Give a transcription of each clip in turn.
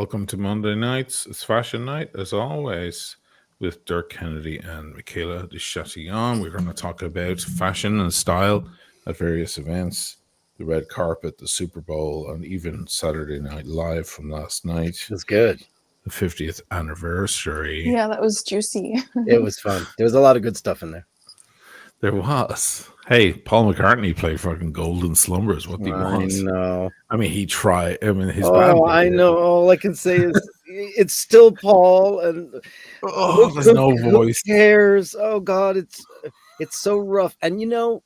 welcome to Monday nights. It's fashion night, as always, with Dirk Kennedy and Michaela de Chatillon. We're going to talk about fashion and style at various events, the red carpet, the Super Bowl, and even Saturday Night Live from last night. It was good. The 50th anniversary. Yeah, that was juicy. It was fun. There was a lot of good stuff in there. There was. Hey, Paul McCartney played fucking Golden Slumbers. What do you want? I know. I mean, he tried. I mean, his band. Oh, I know. All I can say is it's still Paul, and there's no voice. Who cares? Oh God, it's so rough. And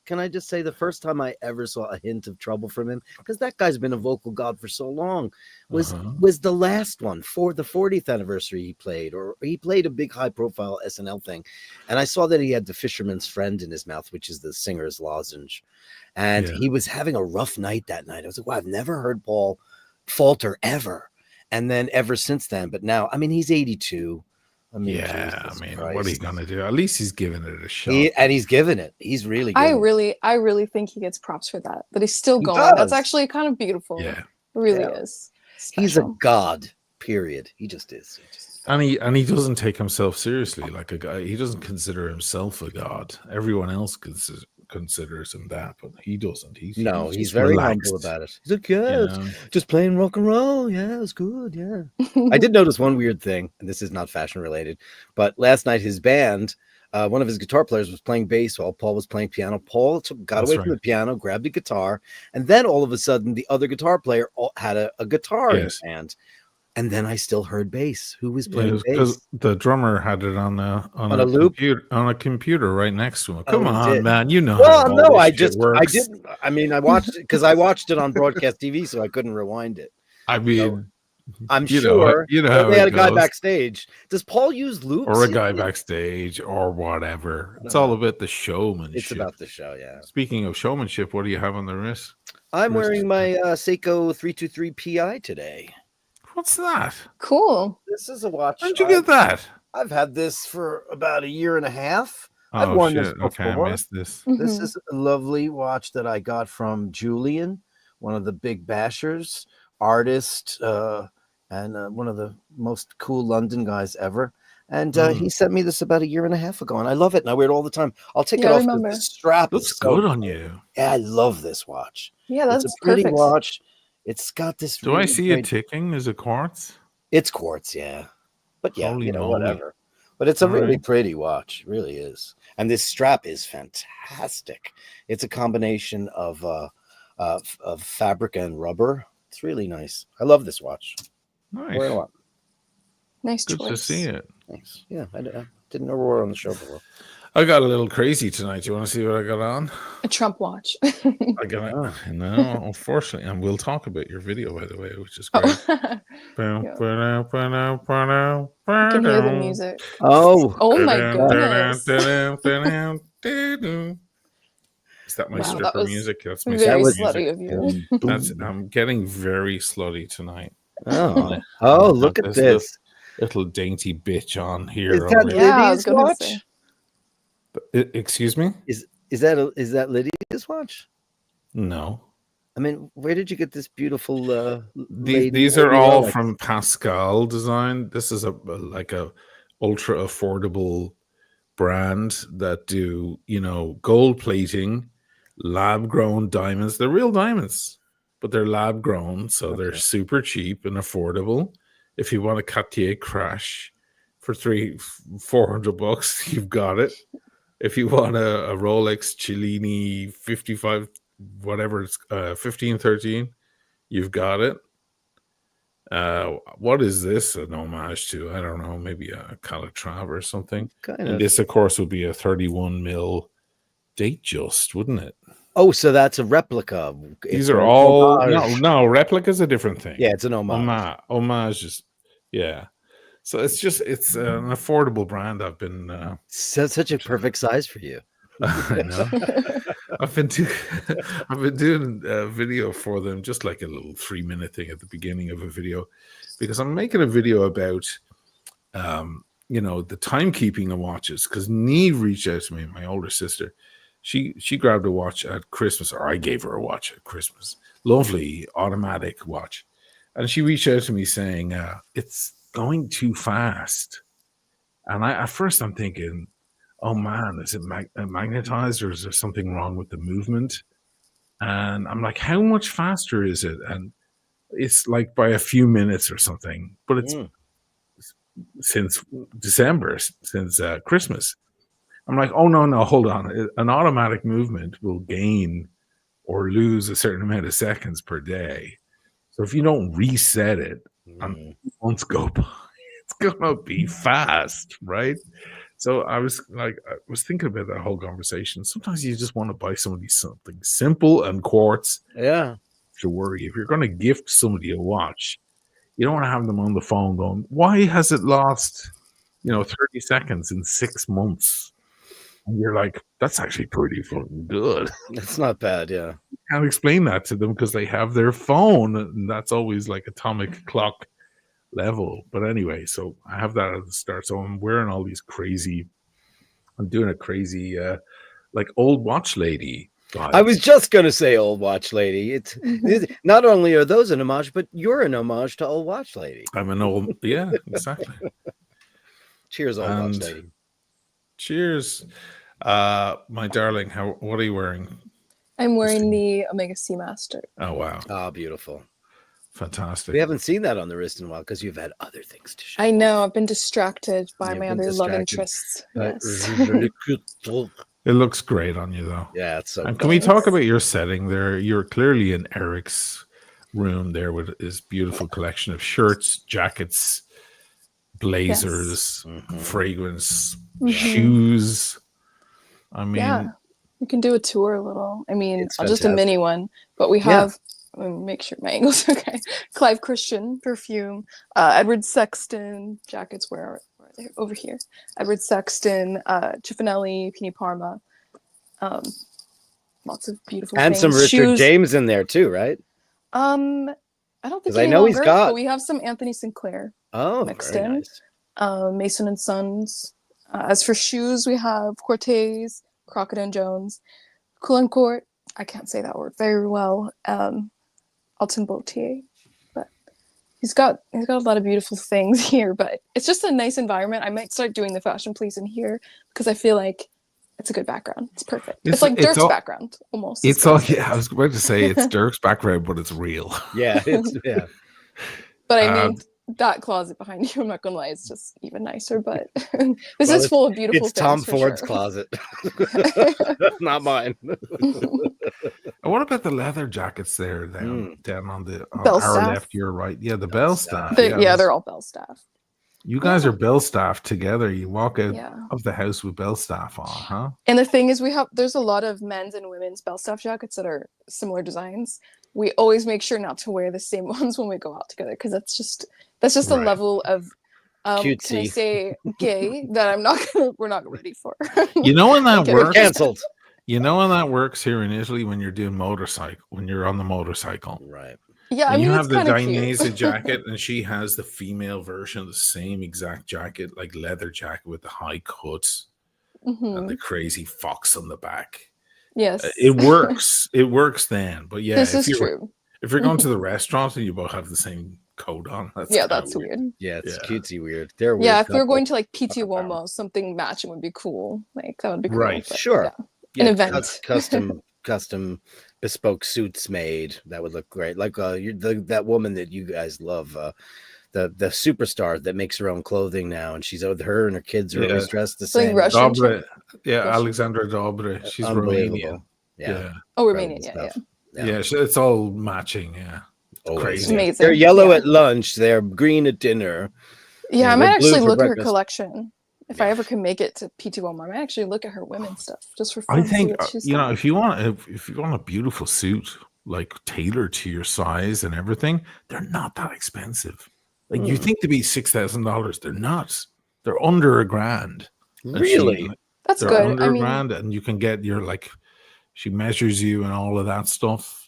can I just say the first time I ever saw a hint of trouble from him, because that guy's been a vocal god for so long, was the last one for the 40th anniversary he played a big high profile SNL thing. And I saw that he had the Fisherman's Friend in his mouth, which is the singer's lozenge. And he was having a rough night that night. I was like, wow, I've never heard Paul falter ever. And then ever since then, but now, I mean, he's 82. I mean, what are you gonna do? At least he's giving it a shot. He's giving it. He's really. I really think he gets props for that. That he's still going. That's actually kind of beautiful. Yeah, it really is. Special. He's a god. Period. He just is. And he doesn't take himself seriously like a guy. He doesn't consider himself a god. Everyone else considers him that, but he doesn't. He's very relaxed. humble about it. He's like, just playing rock and roll. Yeah, it's good. Yeah. I did notice one weird thing, and this is not fashion related, but last night his band, one of his guitar players was playing bass while Paul was playing piano. Paul got away from the piano, grabbed a guitar, and then all of a sudden the other guitar player had a guitar in his hand. And then I still heard bass. Who was playing bass? Because the drummer had it on a loop computer right next to him. Come on, man, you know. Well, no, I didn't. I mean, I watched it because I watched it on broadcast TV, so I couldn't rewind it. I mean, I'm sure how they had a guy backstage. Does Paul use loops or a guy backstage or whatever? It's all about the showmanship. It's about the show, yeah. Speaking of showmanship, what do you have on the wrist? I'm wearing my Seiko 323 PI today. What's that? Cool. This is a watch. Where'd you get that? I've had this for about a year and a half. I've worn this before. Okay, I missed this. This is a lovely watch that I got from Julian, one of the big bashers, artist, and one of the most cool London guys ever. And he sent me this about a year and a half ago, and I love it, and I wear it all the time. I'll take it off the strap. Looks good on you. Yeah, I love this watch. Yeah, that's a pretty watch. It's got this. Do I see it ticking? Is it quartz? It's quartz, yeah. But yeah, whatever. But it's a really pretty watch. It really is. And this strap is fantastic. It's a combination of fabric and rubber. It's really nice. I love this watch. Nice. Nice choice. Good to see it. Thanks. Yeah, I didn't know we were on the show before. I got a little crazy tonight. Do you want to see what I got on? A Trump watch. I got it. No, unfortunately, and we'll talk about your video, by the way, which is great. I can hear the music. Oh my goodness. Is that my stripper music? That's my very slutty music. Of you. I'm getting very slutty tonight. Oh, look at this little dainty bitch on here. Is that Lydia's watch? Excuse me? Is that Lydia's watch? No. I mean, where did you get this beautiful? These are all from Pascal Design. This is a ultra affordable brand that do gold plating, lab grown diamonds. They're real diamonds, but they're lab grown, so they're super cheap and affordable. If you want a Cartier Crash for $400, you've got it. If you want a Rolex Cellini 55, whatever it's 1513, you've got it. What is this an homage to? I don't know, maybe a Calatrava or something. And this, of course, would be a 31 mil date just, wouldn't it? Oh, so that's a replica. These are all no. Replica's a different thing. Yeah, it's an homage. Homage is So it's an affordable brand. I've been such a perfect size for you. I know. I've been doing a video for them, just like a little 3-minute thing at the beginning of a video, because I'm making a video about the timekeeping of watches. Because Neve reached out to me, my older sister. She grabbed a watch at Christmas, or I gave her a watch at Christmas. Lovely automatic watch. And she reached out to me saying, it's going too fast. And at first I'm thinking, oh man, is it magnetized or is there something wrong with the movement? And I'm like, how much faster is it? And it's like by a few minutes or something, but it's since December, since Christmas. I'm like, oh, no, hold on. An automatic movement will gain or lose a certain amount of seconds per day. So if you don't reset it, months go by, it's going to be fast, right? So I was thinking about that whole conversation. Sometimes you just want to buy somebody something simple and quartz. Yeah. To worry. If you're going to gift somebody a watch, you don't want to have them on the phone going, why has it lost, 30 seconds in 6 months? And you're like, that's actually pretty fucking good. That's not bad, yeah. You can't explain that to them because they have their phone, and that's always like atomic clock level. But anyway, so I have that at the start. So I'm wearing all these I'm doing a crazy, like old watch lady. I was just going to say Old Watch Lady. It's not only are those an homage, but you're an homage to Old Watch Lady. I'm an old, yeah, exactly. Cheers, Old Watch Lady. Cheers. My darling, what are you wearing? I'm wearing the Omega Seamaster. Oh, wow. Oh, beautiful. Fantastic. We haven't seen that on the wrist in a while because you've had other things to show. I know. I've been distracted by my other love interests. Yes. It looks great on you, though. Yeah, it's so. And can we talk about your setting there? You're clearly in Eric's room there with his beautiful collection of shirts, jackets, blazers, fragrance, shoes. I mean, yeah, we can do a tour a little. I mean, just a mini one, but we have. Let me make sure my angle's okay. Clive Christian perfume, Edward Sexton jackets. Where are they? Over here. Edward Sexton, Cifanelli, Pini Parma. Lots of beautiful and things. Some Richard James in there too, right? I don't think I know he's got. But we have some Anthony Sinclair. Mixed in. Nice. Mason and Sons. As for shoes, we have Cortez, Crockett and Jones, Coulancourt. I can't say that word very well. Alton Bautier, but he's got a lot of beautiful things here. But it's just a nice environment. I might start doing the fashion police in here because I feel like it's a good background. It's perfect. It's like Dirk's background almost. It's all. Yeah, I was about to say it's Dirk's background, but it's real. Yeah, yeah. But I mean, that closet behind you, I'm not gonna lie, it's just even nicer. But this is full of beautiful things. It's Tom Ford's closet, not mine. What about the leather jackets there down on the our left, your right? Yeah, the Bell staff. They're all Bell staff. You guys are Bell staff together. You walk out of the house with Bell staff on, huh? And the thing is, there's a lot of men's and women's Bell staff jackets that are similar designs. We always make sure not to wear the same ones when we go out together because that's just a level of cutesy. Can I say gay that we're not ready for. You know when that works? Cancelled. You know when that works here in Italy when you're doing when you're on the motorcycle, right? Yeah, and you have the Dainese jacket, and she has the female version of the same exact jacket, like leather jacket with the high cuts and the crazy fox on the back. Yes, it works. It works then, but yeah, this is true. If you're going to the restaurant and you both have the same coat on, that's weird. Yeah, it's cutesy weird. They're weird. Yeah, if we were going to like PT Uomo, something matching would be cool. Like that would be cool. Right, but, sure. Yeah. An event. Custom bespoke suits made that would look great. Like that woman that you guys love, the superstar that makes her own clothing now, and she's with her and her kids are always dressed the same. Russian. Dobre, Alexandra Dobre. She's Romanian. Yeah. Oh, Romanian. Yeah. It's all matching. Yeah. Crazy. It's amazing. They're yellow at lunch. They're green at dinner. Yeah, I might actually look at her collection. If I ever can make it to P2 I might actually look at her women's stuff just for fun. I think if you want a beautiful suit like tailored to your size and everything, they're not that expensive. Like you think to be $6,000, they're not. They're under $1,000. Really? That's they're good. Under $1,000, and you can get your she measures you and all of that stuff.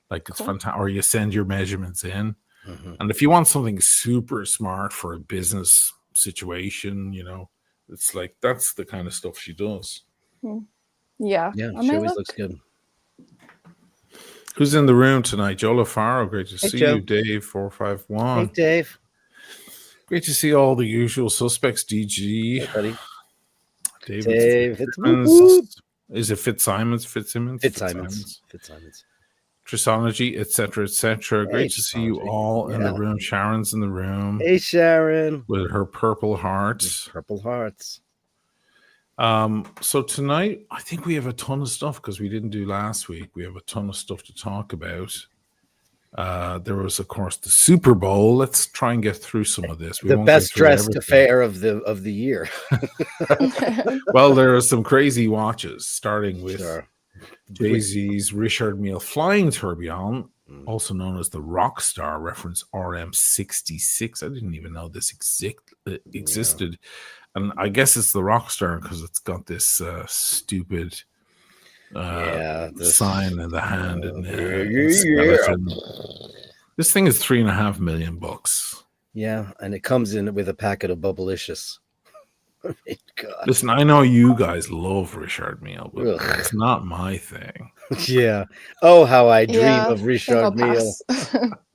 Like it's fantastic. Or you send your measurements in, and if you want something super smart for a business situation, it's like that's the kind of stuff she does. Yeah, she always looks good. Who's in the room tonight? Joe LaFaro, great to see Joe. you. Dave 451. Hey, Dave. Great to see all the usual suspects. DG. Hey, buddy. David. Fitzsimmons. Is it Fitzsimmons? Fitzsimmons. Trisonology, etc. Great to see you all in the room. Sharon's in the room. Hey, Sharon. With her purple hearts. So tonight, I think we have a ton of stuff because we didn't do last week. We have a ton of stuff to talk about. There was, of course, the Super Bowl. Let's try and get through some of this. The best dressed affair of the year. Well, there are some crazy watches, starting with Jay-Z's Richard Mille Flying Tourbillon, also known as the Rockstar reference RM66. I didn't even know this existed. Yeah. And I guess it's the Rockstar because it's got this stupid sign in the hand and skeleton. This thing is $3.5 million. Yeah, and it comes in with a packet of Bubblicious. God. Listen, I know you guys love Richard Mille, but it's not my thing. Yeah. Oh, how I dream of Richard Mille.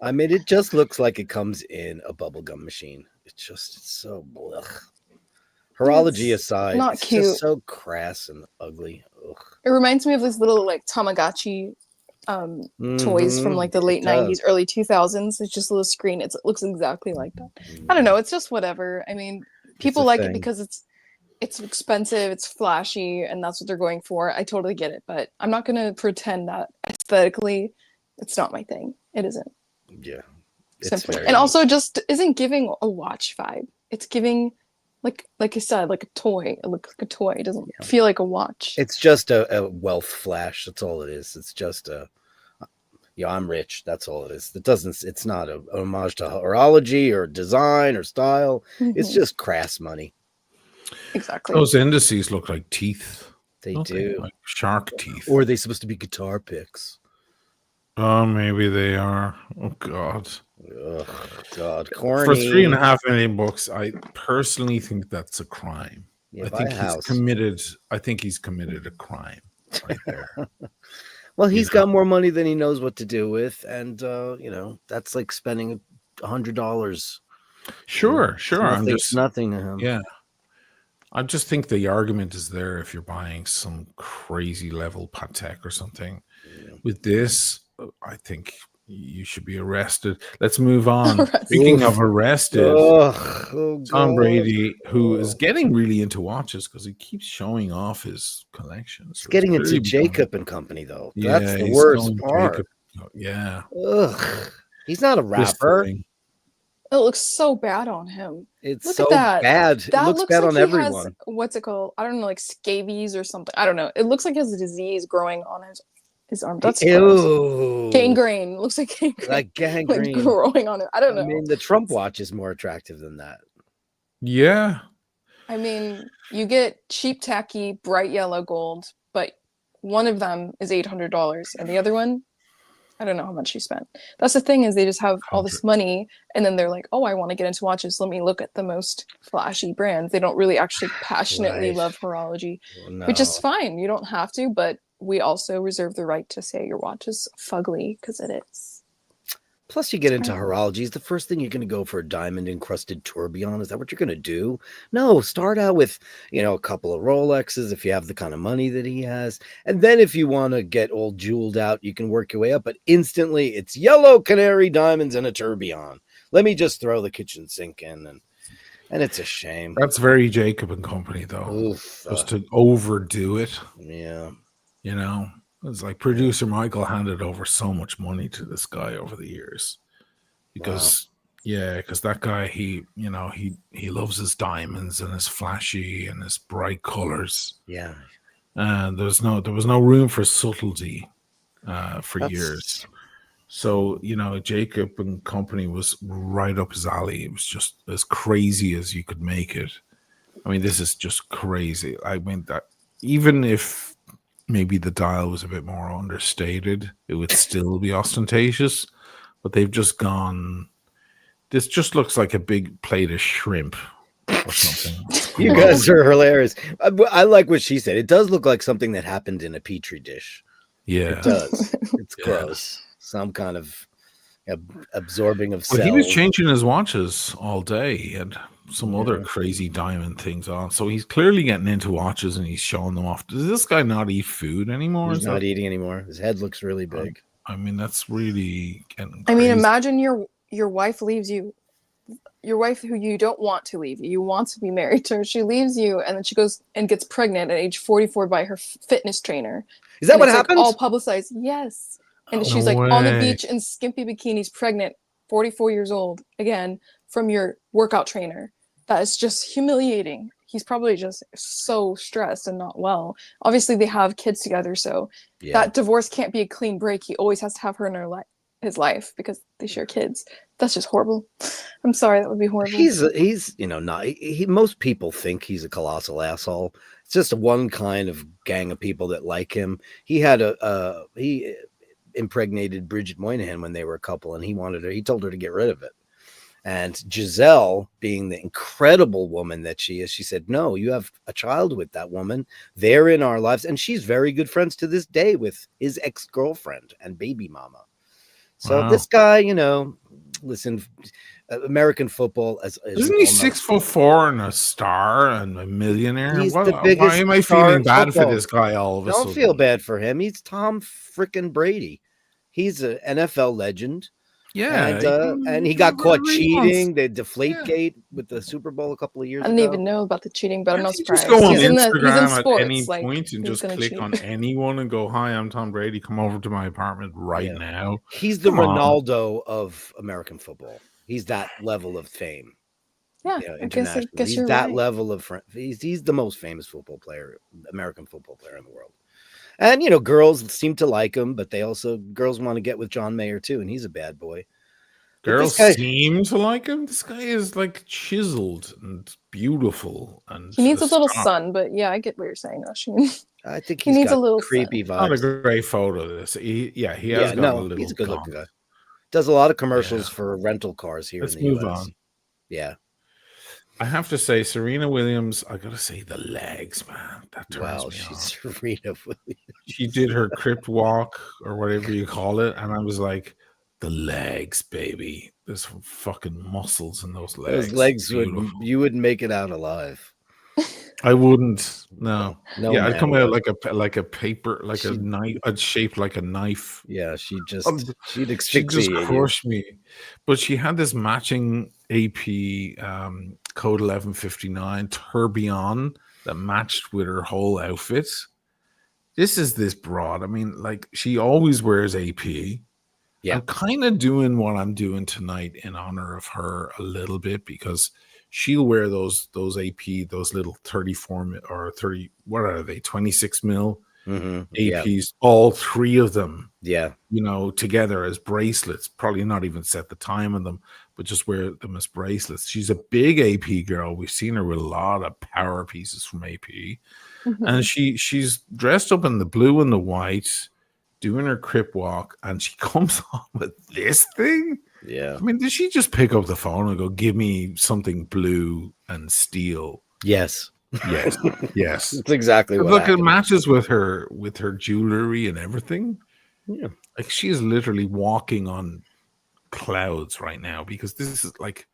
I mean, it just looks like it comes in a bubblegum machine. It's so blech. Horology aside, not it's cute. Just so crass and ugly. Ugh. It reminds me of these little like Tamagotchi toys from like the late 90s, early 2000s. It's just a little screen. It looks exactly like that. I don't know. It's just whatever. I mean, people like it because it's expensive, it's flashy, and that's what they're going for. I totally get it, but I'm not going to pretend that aesthetically it's not my thing. It isn't. Yeah. Simply. And also just isn't giving a watch vibe. It's giving like I said, like a toy. It looks like a toy. It doesn't feel like a watch. It's just a wealth flash. That's all it is. It's just I'm rich. That's all it is. It's not a homage to horology or design or style. Mm-hmm. It's just crass money. Exactly. Those indices look like teeth. They do. Like shark teeth. Or are they supposed to be guitar picks? Oh, maybe they are. Oh, God. Ugh, God. Corny. For $3.5 million, I personally think that's a crime. Yeah, I think he's committed a crime right there. Well, he's got more money than he knows what to do with, and that's like spending $100. Sure. It's nothing to him. Yeah. I just think the argument is there if you're buying some crazy level Patek or something. Yeah. With this, I think you should be arrested. Let's move on. Speaking of arrested, Tom Brady, who is getting really into watches because he keeps showing off his collections. He's getting into Jacob and Company, though. That's the worst part. Yeah. Ugh. He's not a rapper. It looks so bad on him. It's Look so at that. Bad. It looks bad on everyone. Has, what's it called? I don't know, like scabies or something. I don't know. It looks like he has a disease growing on his arm. That's gangrene. Looks like gangrene. Like gangrene. Like growing on it. I don't know. I mean, the Trump watch is more attractive than that. Yeah. I mean, you get cheap, tacky, bright yellow gold, but one of them is $800, and the other one, I don't know how much he spent. That's the thing, is they just have all this money, and then they're like, oh, I want to get into watches. Let me look at the most flashy brands. They don't really actually passionately love horology, which is fine. You don't have to, but we also reserve the right to say your watch is fugly, because it is. Plus, you get into horology. Is the first thing you're going to go for a diamond encrusted tourbillon? Is that what you're going to do? No, start out with, a couple of Rolexes if you have the kind of money that he has. And then if you want to get all jeweled out, you can work your way up. But instantly, it's yellow canary diamonds and a tourbillon. Let me just throw the kitchen sink in. And it's a shame. That's very Jacob and Company, though. Oof, just to overdo it. Yeah. It's like producer Michael handed over so much money to this guy over the years because that guy, he loves his diamonds and his flashy and his bright colors. Yeah. And there was no room for subtlety for years. So, Jacob and Company was right up his alley. It was just as crazy as you could make it. I mean, this is just crazy. I mean, that even if maybe the dial was a bit more understated, it would still be ostentatious, but they've just gone, this just looks like a big plate of shrimp or something. You guys are hilarious. I like what she said. It does look like something that happened in a petri dish. Yeah. It does. It's gross. Some kind of absorbing of cells. Well, he was changing his watches all day. He had some other crazy diamond things on. So he's clearly getting into watches and he's showing them off. Does this guy not eat food anymore? He's not eating anymore. His head looks really big. I mean, that's really getting crazy. I mean, imagine your wife leaves you. Your wife who you don't want to leave you want to be married to her. She leaves you and then she goes and gets pregnant at age 44 by her fitness trainer. Is that what happened? All publicized. Yes. And she's like on the beach in skimpy bikinis, pregnant, 44 years old, again, from your workout trainer. That is just humiliating. He's probably just so stressed and not well. Obviously, they have kids together, so that divorce can't be a clean break. He always has to have her in his life because they share kids. That's just horrible. I'm sorry, that would be horrible. He's not. Most people think he's a colossal asshole. It's just one kind of gang of people that like him. He had he impregnated Bridget Moynihan when they were a couple, and he told her to get rid of it. And Giselle, being the incredible woman that she is, she said, no, you have a child with that woman. They're in our lives. And she's very good friends to this day with his ex-girlfriend and baby mama. So this guy, listen, American football isn't he 6'4" and a star and a millionaire? He's the biggest. Why am I feeling bad for this guy all of a sudden? Don't feel bad for him. He's Tom frickin' Brady. He's an NFL legend. Yeah, and he got caught cheating. The Deflategate with the Super Bowl a couple of years ago. I didn't even know about the cheating, but I'm not surprised. Just go on Instagram at any point and just click on anyone and go, "Hi, I'm Tom Brady. Come over to my apartment right now." He's the Ronaldo of American football. He's that level of fame. Yeah, internationally. I guess he's you're that right. level of he's the most famous football player, American football player in the world. And girls seem to like him, but girls want to get with John Mayer too, and he's a bad boy. Girls seem to like him. This guy is like chiseled and beautiful, and he needs a little sun. But yeah, I get what you're saying, Oshin. I think he needs a little creepy sun. vibes. Not a great photo of this. He has got a little. He's a good looking guy. Does a lot of commercials for rental cars here in the US. On. Yeah. I have to say, Serena Williams, I gotta say the legs, man. That turns me on. Serena Williams. She did her crypt walk or whatever you call it, and I was like, the legs, baby. There's fucking muscles in those legs. Those legs you wouldn't make it out alive. I wouldn't. No. Yeah, I'd come out like a paper, like a knife. I'd shape like a knife. Yeah, she'd asphyxiate. She'd just crush me. But she had this matching AP code 1159 tourbillon that matched with her whole outfit. This is this broad. I mean, like, she always wears AP. Yeah. I'm kind of doing what I'm doing tonight in honor of her a little bit, because she'll wear those AP, those little 34 or 30, what are they, 26 mil APs, all three of them, together as bracelets. Probably not even set the time on them, but just wear them as bracelets. She's a big AP girl. We've seen her with a lot of power pieces from AP. And she's dressed up in the blue and the white, doing her crip walk, and she comes on with this thing. Yeah. I mean, did she just pick up the phone and go, give me something blue and steel? Yes. Yes. Yes. That's exactly what look, happened. It matches with her jewelry and everything. Yeah. Like, she is literally walking on clouds right now, because this is like,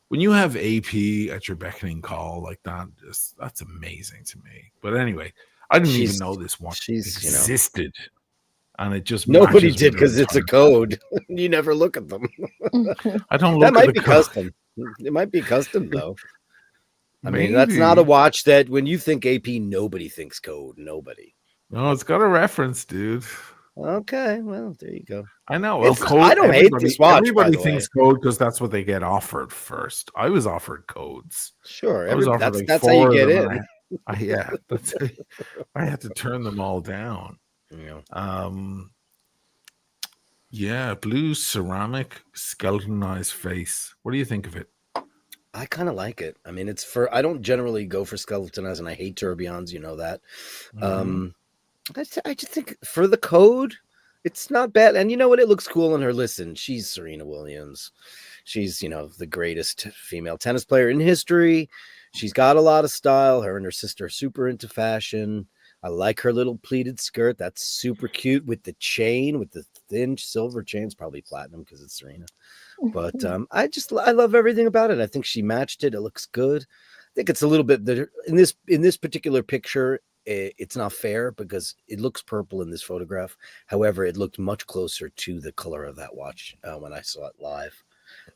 when you have AP at your beckoning call like that, that's amazing to me. But anyway, I didn't even know this one existed. And it just nobody did, because it's a code. You never look at them. I don't look that might at be the custom. It might be custom though. I mean, that's not a watch that when you think AP, nobody thinks code. Nobody. No, it's got a reference, dude. Okay, well, there you go. I know. Well, code, I don't hate this watch. Everybody thinks code because that's what they get offered first. I was offered codes. Sure, I was offered that's how you get in. I had to turn them all down. Blue ceramic skeletonized face. What do you think of it? I kind of like it. I mean, I don't generally go for skeletonized, and I hate tourbillons, you know that. I just think for the code, it's not bad. And you know what? It looks cool on her. Listen, she's Serena Williams. She's, the greatest female tennis player in history. She's got a lot of style. Her and her sister are super into fashion. I like her little pleated skirt. That's super cute with the chain, with the thin silver chain. It's probably platinum because it's Serena. But I love everything about it. I think she matched it. It looks good. I think it's a little bit in this particular picture. It's not fair because it looks purple in this photograph. However, it looked much closer to the color of that watch when I saw it live.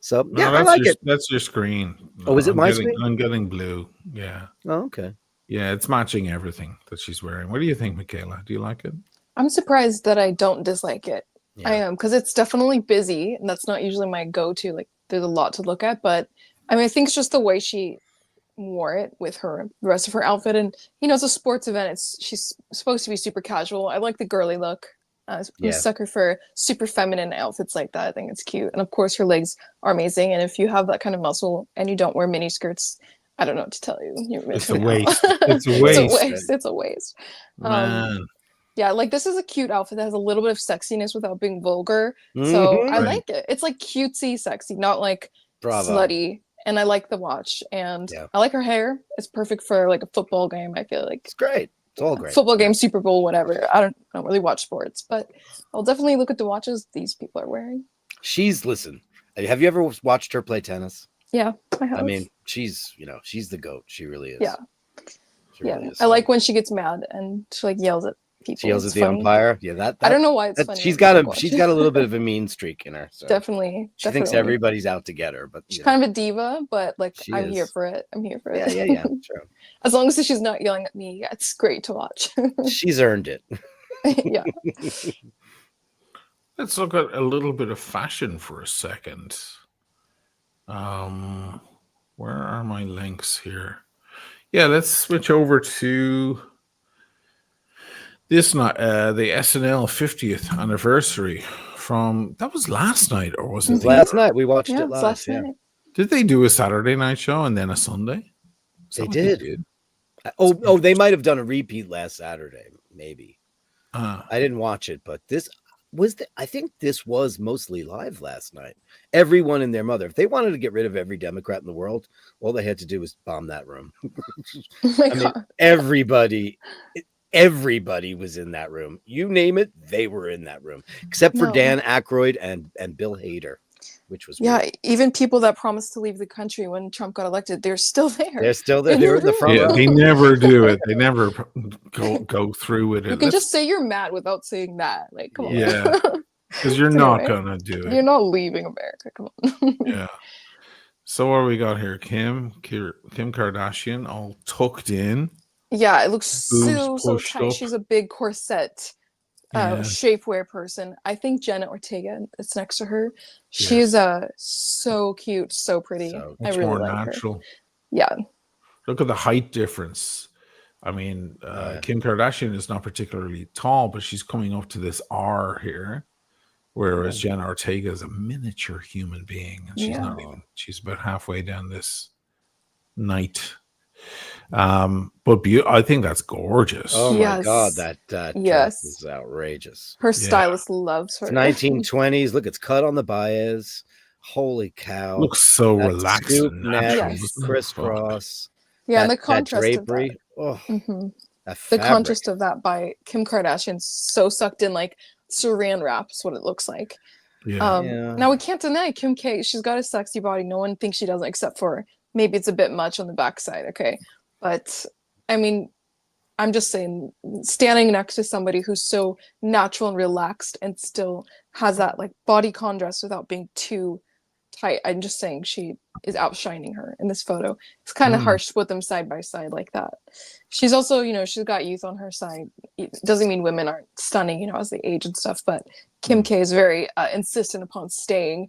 So no, I like it. That's your screen. Oh, is it my screen? I'm getting blue. Yeah. Oh, okay. Yeah, it's matching everything that she's wearing. What do you think, Michaela? Do you like it? I'm surprised that I don't dislike it. Yeah. I am, because it's definitely busy, and that's not usually my go-to. Like, there's a lot to look at, but I mean, I think it's just the way she wore it with the rest of her outfit, and it's a sports event. She's supposed to be super casual. I like the girly look. I'm a sucker for super feminine outfits like that. I think it's cute, and of course, her legs are amazing. And if you have that kind of muscle and you don't wear mini skirts, I don't know what to tell you. It's a waste. It's a waste. It's a waste. Man. Yeah, like this is a cute outfit that has a little bit of sexiness without being vulgar. So I like it. It's like cutesy sexy, not like slutty. And I like the watch. And I like her hair. It's perfect for like a football game, I feel like. It's great. It's all great. Football game, Super Bowl, whatever. I don't really watch sports, but I'll definitely look at the watches these people are wearing. Listen, have you ever watched her play tennis? Yeah, I have. I mean, she's the GOAT. She really is. Yeah. She really is. I like when she gets mad and she like yells at people. She yells at the umpire. Yeah, that I don't know why it's funny. She's got a little bit of a mean streak in her. So. Definitely. She thinks everybody's out to get her, but she's kind of a diva, but like I'm here for it. I'm here for it. Yeah. True. As long as she's not yelling at me, it's great to watch. She's earned it. Yeah. Let's look at a little bit of fashion for a second. Where are my links here? Yeah, let's switch over to this night, the SNL 50th anniversary that was last night, or was it last night? We watched it live. Last night. Did they do a Saturday night show and then a Sunday? They did. They might have done a repeat last Saturday, maybe. I didn't watch it, but this I think this was mostly live last night. Everyone and their mother. If they wanted to get rid of every Democrat in the world, all they had to do was bomb that room. Oh my God. Everybody was in that room. You name it, they were in that room, except for Dan Aykroyd and Bill Hader, which was weird. Even people that promised to leave the country when Trump got elected, they're still there. They're still there. They're in the front row. They never do it. They never go through with it. You can just say you're mad without saying that. Like, come on. Yeah, because you're not gonna do it. You're not leaving America. Come on. Yeah. So what we got here? Kim Kardashian, all tucked in. Yeah, it looks so tight. She's a big corset shapewear person. I think Jenna Ortega is next to her. She's so cute, so pretty. I really like natural. Her. Yeah. Look at the height difference. I mean, Kim Kardashian is not particularly tall, but she's coming up to this R here, whereas Jenna Ortega is a miniature human being, and she's not even. She's about halfway down this night. But I think that's gorgeous. Oh my God, that dress is outrageous. Her stylist loves her. It's 1920s. Look, it's cut on the bias. Holy cow! Looks so relaxed and natural. Crisscross. Yeah, and the contrast drapery. Of that. The contrast of that by Kim Kardashian, so sucked in, like saran wrap is what it looks like. Now we can't deny Kim K. She's got a sexy body. No one thinks she doesn't, except for maybe it's a bit much on the backside. Okay, but I mean, I'm just saying, standing next to somebody who's so natural and relaxed and still has that like body contrast without being too tight. I'm just saying she is outshining her in this photo. It's kind of harsh to put them side by side like that. She's also, she's got youth on her side. It doesn't mean women aren't stunning, as they age and stuff, but Kim K is very insistent upon staying,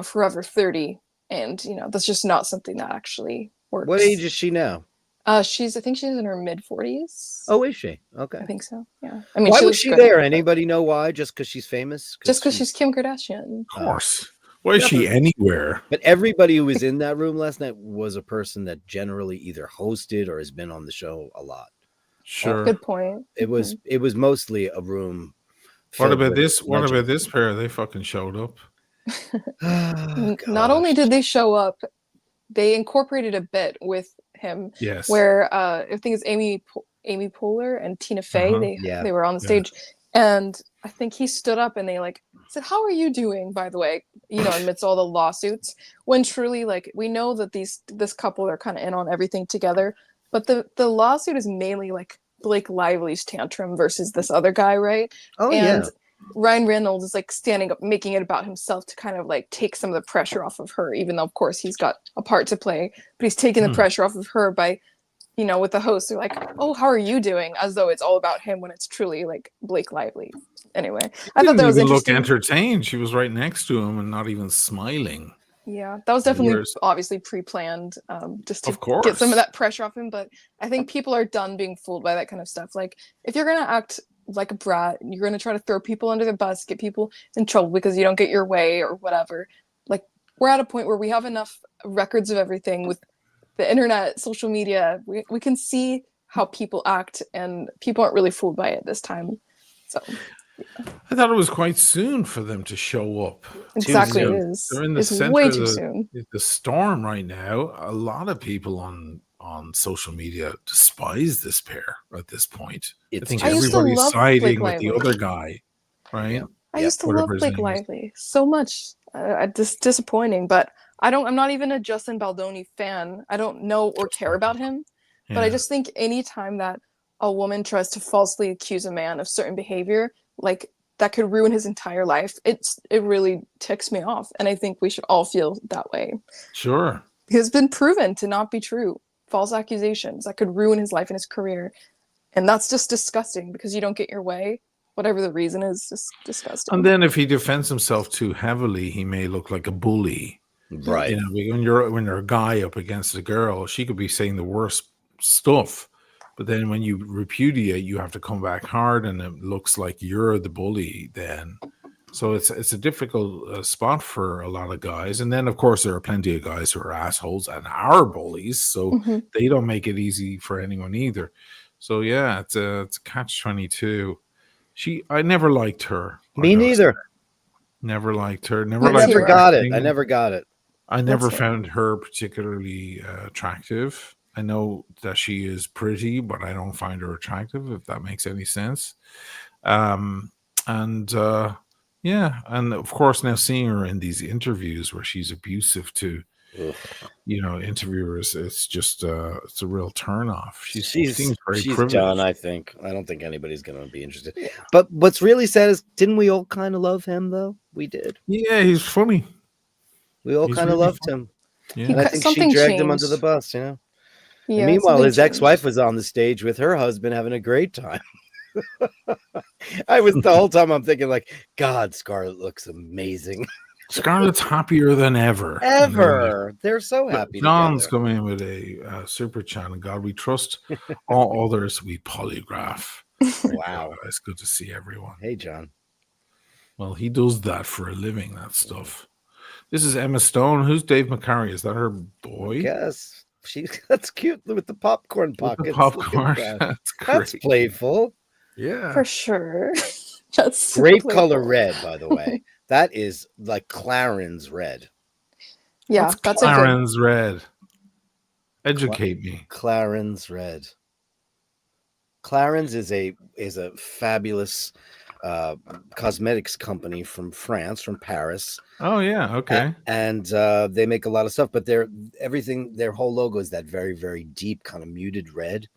forever 30. And, that's just not something that actually works. What age is she now? I think she's in her mid 40s. Oh, is she? Okay. I think so. Yeah. I mean, why was she there? Anybody know why? Just because she's famous? Just because she's Kim Kardashian. Of course. Why is she anywhere? But everybody who was in that room last night was a person that generally either hosted or has been on the show a lot. Sure. Good point. It was mostly a room. What about this? What about this pair? They fucking showed up. Not only did they show up, they incorporated a bit with him. Yes. Where I think it's Amy Poehler and Tina Fey. They were on the stage, and I think he stood up and they like said, "How are you doing?" By the way, amidst all the lawsuits, when truly like we know that this couple are kind of in on everything together, but the lawsuit is mainly like Blake Lively's tantrum versus this other guy, right? Ryan Reynolds is like standing up, making it about himself to kind of like take some of the pressure off of her, even though of course he's got a part to play, but he's taking the pressure off of her by, with the host, they're like, "Oh, how are you doing?" As though it's all about him when it's truly like Blake Lively. Anyway, I thought that was interesting. Look entertained. She was right next to him and not even smiling. Yeah, that was definitely obviously pre-planned, just to get some of that pressure off him. But I think people are done being fooled by that kind of stuff. Like, if you're gonna act like a brat, you're gonna try to throw people under the bus, get people in trouble because you don't get your way or whatever. Like, we're at a point where we have enough records of everything with the internet, social media. We can see how people act, and people aren't really fooled by it this time. So. Yeah. I thought it was quite soon for them to show up. Exactly, it is. They're in the center way too soon. The storm right now. A lot of people on social media despise this pair at this point. I think everybody's siding with the other guy, right? I used to love Blake Lively so much. Disappointing, but I'm not even a Justin Baldoni fan. I don't know or care about him, but I just think anytime that a woman tries to falsely accuse a man of certain behavior, like that could ruin his entire life, it really ticks me off, and I think we should all feel that way. Sure, because it's been proven to not be true. False accusations that could ruin his life and his career, and that's just disgusting because you don't get your way, whatever the reason is. Just disgusting. And then if he defends himself too heavily, he may look like a bully, right? When you're a guy up against a girl, she could be saying the worst stuff. But then when you repudiate, you have to come back hard, and it looks like you're the bully then. So it's a difficult spot for a lot of guys. And then, of course, there are plenty of guys who are assholes and are bullies. So they don't make it easy for anyone either. So, yeah, it's a catch-22. I never liked her. Me neither. Never liked her. I never got it. I never found her particularly attractive. I know that she is pretty, but I don't find her attractive, if that makes any sense. And of course, now seeing her in these interviews where she's abusive to, interviewers, it's just it's a real turnoff. She's done, I think. I don't think anybody's going to be interested. Yeah. But what's really sad is, didn't we all kind of love him, though? We did. Yeah, he's funny. We all kind of loved him. Yeah. And I think she dragged him under the bus, Yeah, meanwhile, his ex-wife was on the stage with her husband having a great time. The whole time I'm thinking, like, God, Scarlett looks amazing. Scarlett's happier than ever. They're so happy. John's coming in with a super chat, and God, we trust. All others we polygraph. Wow, it's good to see everyone. Hey, John. Well, he does that for a living. That stuff. This is Emma Stone. Who's Dave McCarry? Is that her boy? Yes. That's cute with the popcorn pockets. The popcorn. That's playful. Yeah. For sure. That's great color red, by the way. That is like Clarins red. Yeah, that's Clarins red. Educate me. Clarins red. Clarins is a fabulous cosmetics company from France, from Paris. Oh yeah, okay. And they make a lot of stuff, but their whole logo is that very, very deep kind of muted red,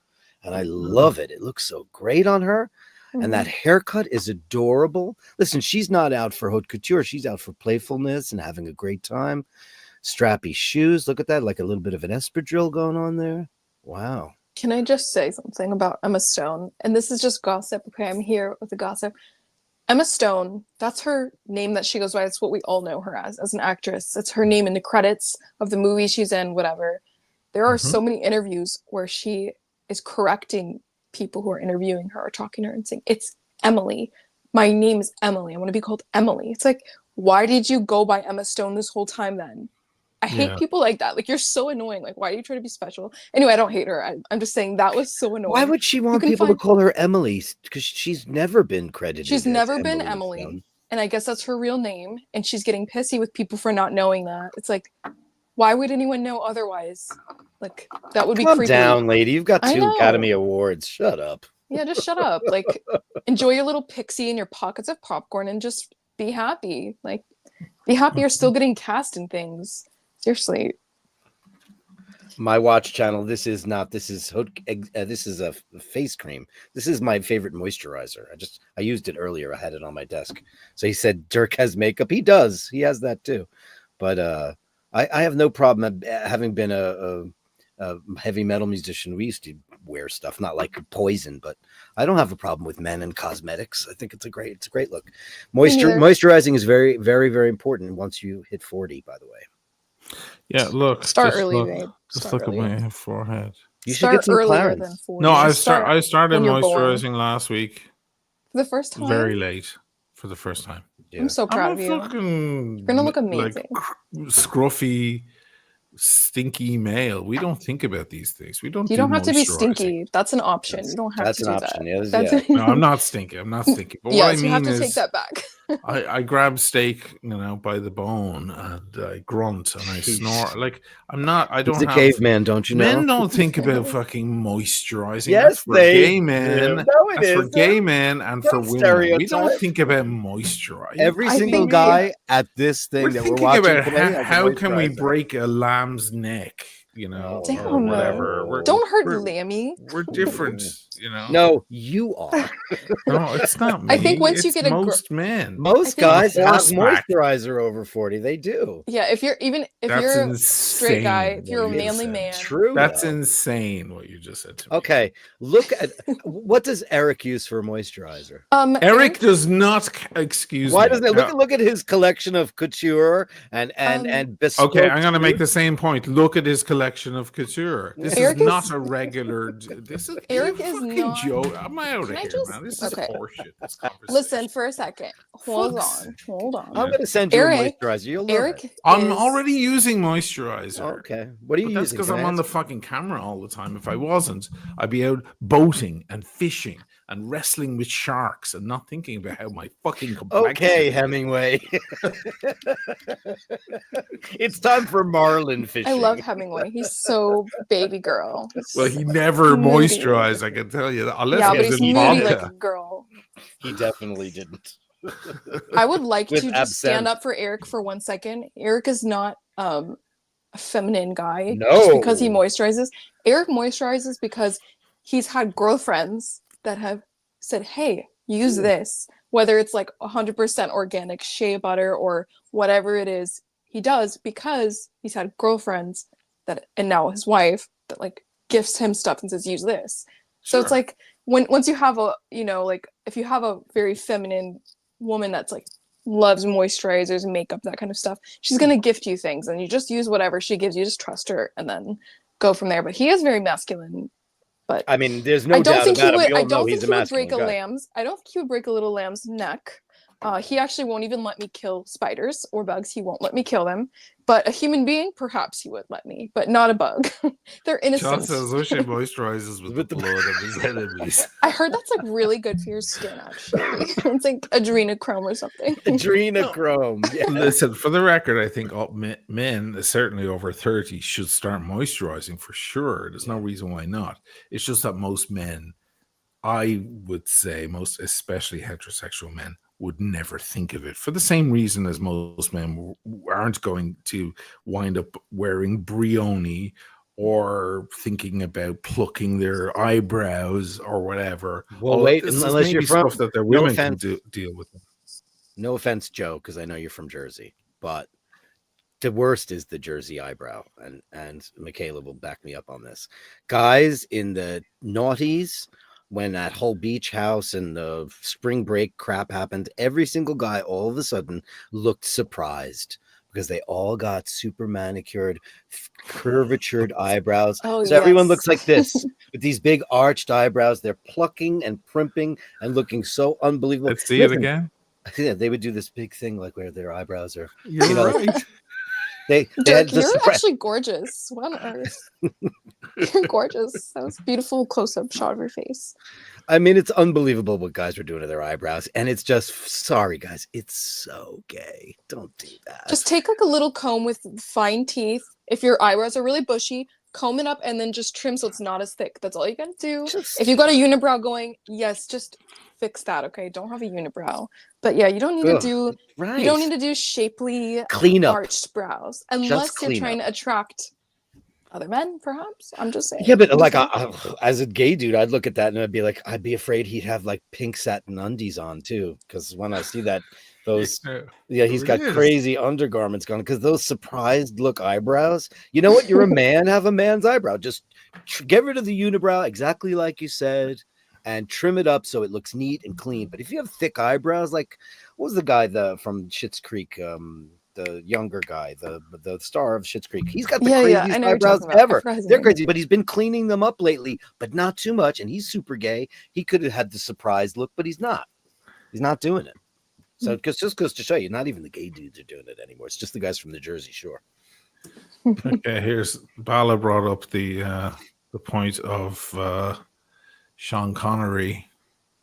and I love it. It looks so great on her, and that haircut is adorable. Listen, she's not out for haute couture; she's out for playfulness and having a great time. Strappy shoes. Look at that, like a little bit of an espadrille going on there. Wow. Can I just say something about Emma Stone? And this is just gossip. Okay, I'm here with the gossip. Emma Stone, that's her name that she goes by. It's what we all know her as an actress. It's her name in the credits of the movie she's in, whatever. There are so many interviews where she is correcting people who are interviewing her or talking to her and saying, "It's Emily. My name is Emily. I want to be called Emily." It's like, why did you go by Emma Stone this whole time then? I hate people like that. Like, you're so annoying. Like, why do you try to be special? Anyway, I don't hate her. I'm just saying that was so annoying. Why would she want people to call her Emily? Because she's never been credited. She's never been Emily. And I guess that's her real name. And she's getting pissy with people for not knowing that. It's like, why would anyone know otherwise? Like that would be Calm creepy. down, lady. You've got 2 Academy Awards. Shut up. Yeah, just shut up. Like, enjoy your little pixie and your pockets of popcorn and just be happy. Like, be happy you're still getting cast in things. Seriously. My watch channel. This is a face cream. This is my favorite moisturizer. I used it earlier. I had it on my desk. So he said Dirk has makeup. He does. He has that too. But I have no problem having been a heavy metal musician. We used to wear stuff not like Poison, but I don't have a problem with men and cosmetics. I think it's a great look. Moisturizing is very, very, very important once you hit 40, by the way. Yeah, look. Start early, babe. Just look at my forehead. You should get some Clarence. No, I started moisturizing last week. For the first time? Very late. For the first time. Yeah. I'm so proud of you. You're gonna look amazing. Like, scruffy, stinky male. We don't think about these things. We don't. You don't have to be stinky. That's an option. You don't have to do that. Yeah. No, I'm not stinky. But what I mean you have to is, take that back. I grab steak, by the bone, and I grunt and I snore. Like I'm not. I don't. He's a caveman, don't you know? Men don't think about fucking moisturizing. Yes, that's for gay men. That's for gay men and for women. We don't think about moisturizing. Every single guy at this thing that we're watching about today, how can we break a lamb's neck? Or whatever. Don't hurt Lammy. We're different, No, you are. No, it's not me. I think once you get most men. Most guys have moisturizer over 40. They do. Yeah, if you're a straight guy, if you're a manly man. True. That's insane what you just said to me. Okay, look at what does Eric use for moisturizer? Eric does not excuse Why me. doesn't it look at his collection of couture and bespoke. Okay, I'm gonna make the same point. Look at his collection of couture. This is not a regular. This is Eric is not. Joke. I'm out of here, man. This is horseshit. Listen for a second. Hold on. I'm gonna send you a moisturizer. You'll love it. I'm already using moisturizer. Okay, what are you using? That's because I'm on the fucking camera all the time. If I wasn't, I'd be out boating and fishing and wrestling with sharks and not thinking about how my fucking complexion. Okay, Hemingway. It's time for marlin fishing. I love Hemingway. He's so baby girl. Well, he never moisturized. I can tell you that. Unless but he's moody like a girl. He definitely didn't. I would like to just stand up for Eric for 1 second. Eric is not a feminine guy. No, just because he moisturizes. Eric moisturizes because he's had girlfriends that have said, hey, use this, whether it's like 100% organic shea butter or whatever it is he does, because he's had girlfriends and now his wife that like gifts him stuff and says, use this. So it's like once you have if you have a very feminine woman that's like loves moisturizers and makeup, that kind of stuff, she's going to gift you things and you just use whatever she gives you, just trust her and then go from there. But he is very masculine. But I mean, there's no doubt about it. I don't think he would break I don't think he would break a little lamb's neck. He actually won't even let me kill spiders or bugs. He won't let me kill them. But a human being, perhaps he would let me, but not a bug. They're innocent. John says O'Shea moisturizes with the blood of his enemies. I heard that's like really good for your skin, actually. It's like adrenochrome or something. Adrenochrome. Yeah. Listen, for the record, I think men, certainly over 30, should start moisturizing for sure. There's no reason why not. It's just that most men, I would say, most especially heterosexual men, would never think of it for the same reason as most men aren't going to wind up wearing Brioni or thinking about plucking their eyebrows or whatever. Well, wait, unless you're from stuff that their women can deal with. No offense, Joe, because I know you're from Jersey, but the worst is the Jersey eyebrow, and Michaela will back me up on this. Guys in the noughties, when that whole beach house and the spring break crap happened, every single guy all of a sudden looked surprised because they all got super manicured, curvatured eyebrows. So everyone looks like this with these big arched eyebrows. They're plucking and primping and looking so unbelievable. Let's see it again. Yeah, they would do this big thing like where their eyebrows are. You're right. Dirk, you're actually gorgeous. What on earth? You're gorgeous. That was a beautiful close-up shot of your face. I mean, it's unbelievable what guys are doing to their eyebrows, and it's just, sorry guys, it's so gay. Don't do that. Just take like a little comb with fine teeth. If your eyebrows are really bushy, comb it up and then just trim so it's not as thick. That's all you gotta do. If you got a unibrow going, yes, just fix that. Okay, don't have a unibrow. But yeah, you don't need to do you don't need to do shapely arched brows unless you're trying to attract other men, perhaps. I'm just saying. Yeah, but like as a gay dude, I'd look at that and I'd be like, I'd be afraid he'd have like pink satin undies on too, because when I see that, he's got crazy undergarments going, because those surprised look eyebrows. You know what? You're a man, have a man's eyebrow. Just get rid of the unibrow, exactly like you said, and trim it up so it looks neat and clean. But if you have thick eyebrows, like what was the guy from Schitt's Creek? The younger guy, the star of Schitt's Creek. He's got the craziest eyebrows ever. They're crazy, but he's been cleaning them up lately, but not too much. And he's super gay. He could have had the surprise look, but he's not. He's not doing it. So just goes to show you, not even the gay dudes are doing it anymore. It's just the guys from the Jersey Shore. Okay, here's Bala brought up the point of Sean Connery.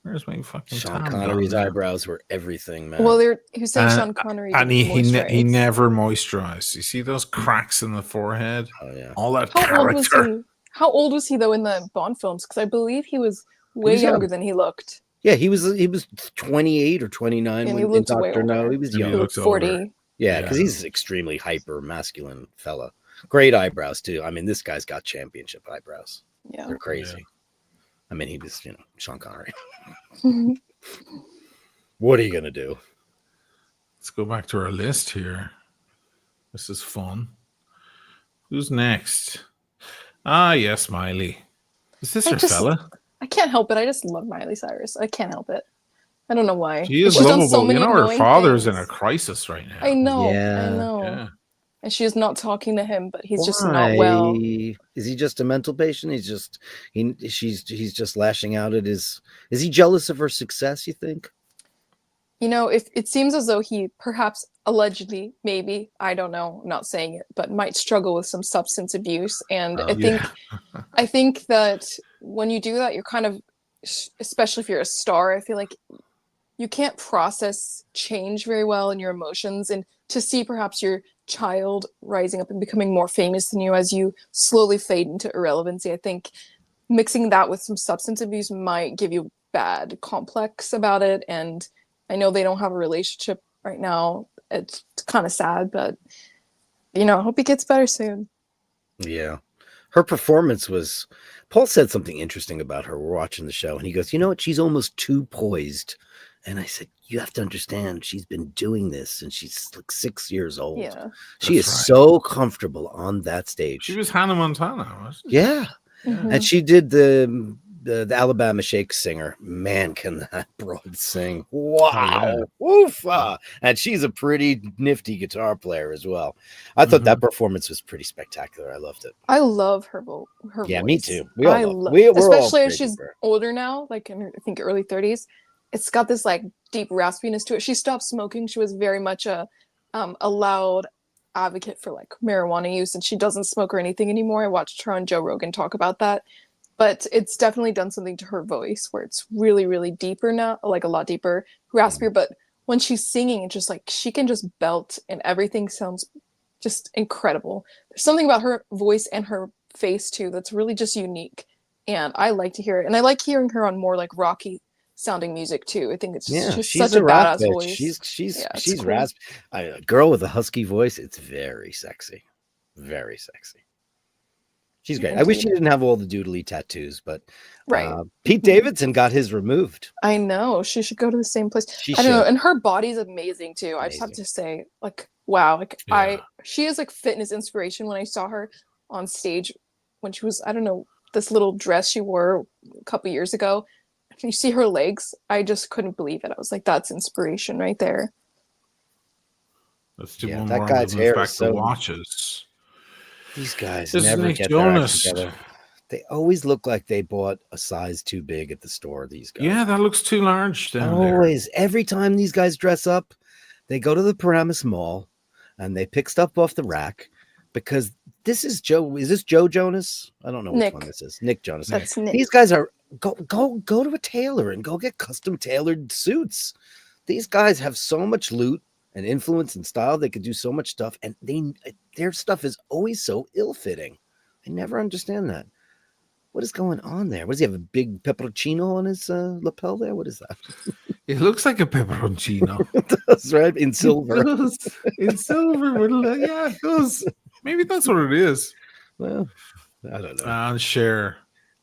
Where's my fucking Sean Connery's eyebrows were everything, man. Well, who's saying Sean Connery? And he never moisturized. You see those cracks in the forehead? Oh yeah, all that character. How old was he though in the Bond films? Because I believe he was way younger than he looked. Yeah, he was 28 or 29 when in Dr. No. He was young. He looked 40. Yeah, because he's an extremely hyper masculine fella. Great eyebrows too. I mean, this guy's got championship eyebrows. Yeah, they're crazy. Yeah. I mean, he was, Sean Connery. What are you gonna do? Let's go back to our list here. This is fun. Who's next? Ah, yes, Miley. Is this your fella? I can't help it. I just love Miley Cyrus. I can't help it. I don't know why. She is lovable. So her father's in a crisis right now. I know. Yeah. I know. Yeah. And she's not talking to him, but he's just not well. Is he just a mental patient? He's just lashing out at his. Is he jealous of her success, you think? If it seems as though he perhaps allegedly, maybe, I don't know, I'm not saying it, but might struggle with some substance abuse. And I think that when you do that, you're kind of, especially if you're a star, I feel like you can't process change very well in your emotions, and to see perhaps your child rising up and becoming more famous than you as you slowly fade into irrelevancy, I think mixing that with some substance abuse might give you bad complex about it. And I know they don't have a relationship right now. It's kind of sad, but I hope he gets better soon. Yeah. Her performance was, Paul said something interesting about her. We're watching the show and he goes, you know what? She's almost too poised. And I said, you have to understand, she's been doing this since she's like 6 years old. Yeah. She is so comfortable on that stage. She was Hannah Montana, wasn't she? Yeah. Mm-hmm. And she did the Alabama Shake singer. Man, can that broad sing. Wow. Oof. And she's a pretty nifty guitar player as well. I thought that performance was pretty spectacular. I loved it. I love her voice. Yeah, me too. We're especially as she's older now, like in her, I think, early 30s. It's got this like deep raspiness to it. She stopped smoking. She was very much a loud advocate for like marijuana use, and she doesn't smoke or anything anymore. I watched her on Joe Rogan talk about that. But it's definitely done something to her voice where it's really, really deeper now, like a lot deeper, raspier. But when she's singing, it's just like she can just belt and everything sounds just incredible. There's something about her voice and her face too that's really just unique. And I like to hear it. And I like hearing her on more like rocky sounding music too. I think it's just such a badass voice. She's cool. Raspy. A girl with a husky voice. It's very sexy. Very sexy. She's great. I wish she didn't have all the doodly tattoos, but Pete Davidson got his removed. I know. She should go to the same place. I don't know. And her body's amazing too. I just have to say, like, wow. Like she is like fitness inspiration. When I saw her on stage when she was, I don't know, this little dress she wore a couple years ago. You see her legs. I just couldn't believe it. I was like, that's inspiration right there. Let's do one more. That guy's hair is so watches. These guys never get their act together. They always look like they bought a size too big at the store. These guys. Yeah, that looks too large down always. There. Every time these guys dress up, they go to the Paramus Mall and they pick stuff off the rack because this is Joe. Is this Joe Jonas? I don't know which one this is. Nick Jonas. That's Nick. These guys are go to a tailor and go get custom tailored suits. These guys have so much loot and influence and style. They could do so much stuff, and their stuff is always so ill-fitting. I never understand that. What is going on there? What does he have, a big pepperoncino on his lapel there? What is that? It looks like a pepperoncino. It does, right? In silver. It does. In silver. Yeah, it does. Maybe that's what it is. Well, I don't know. And Cher.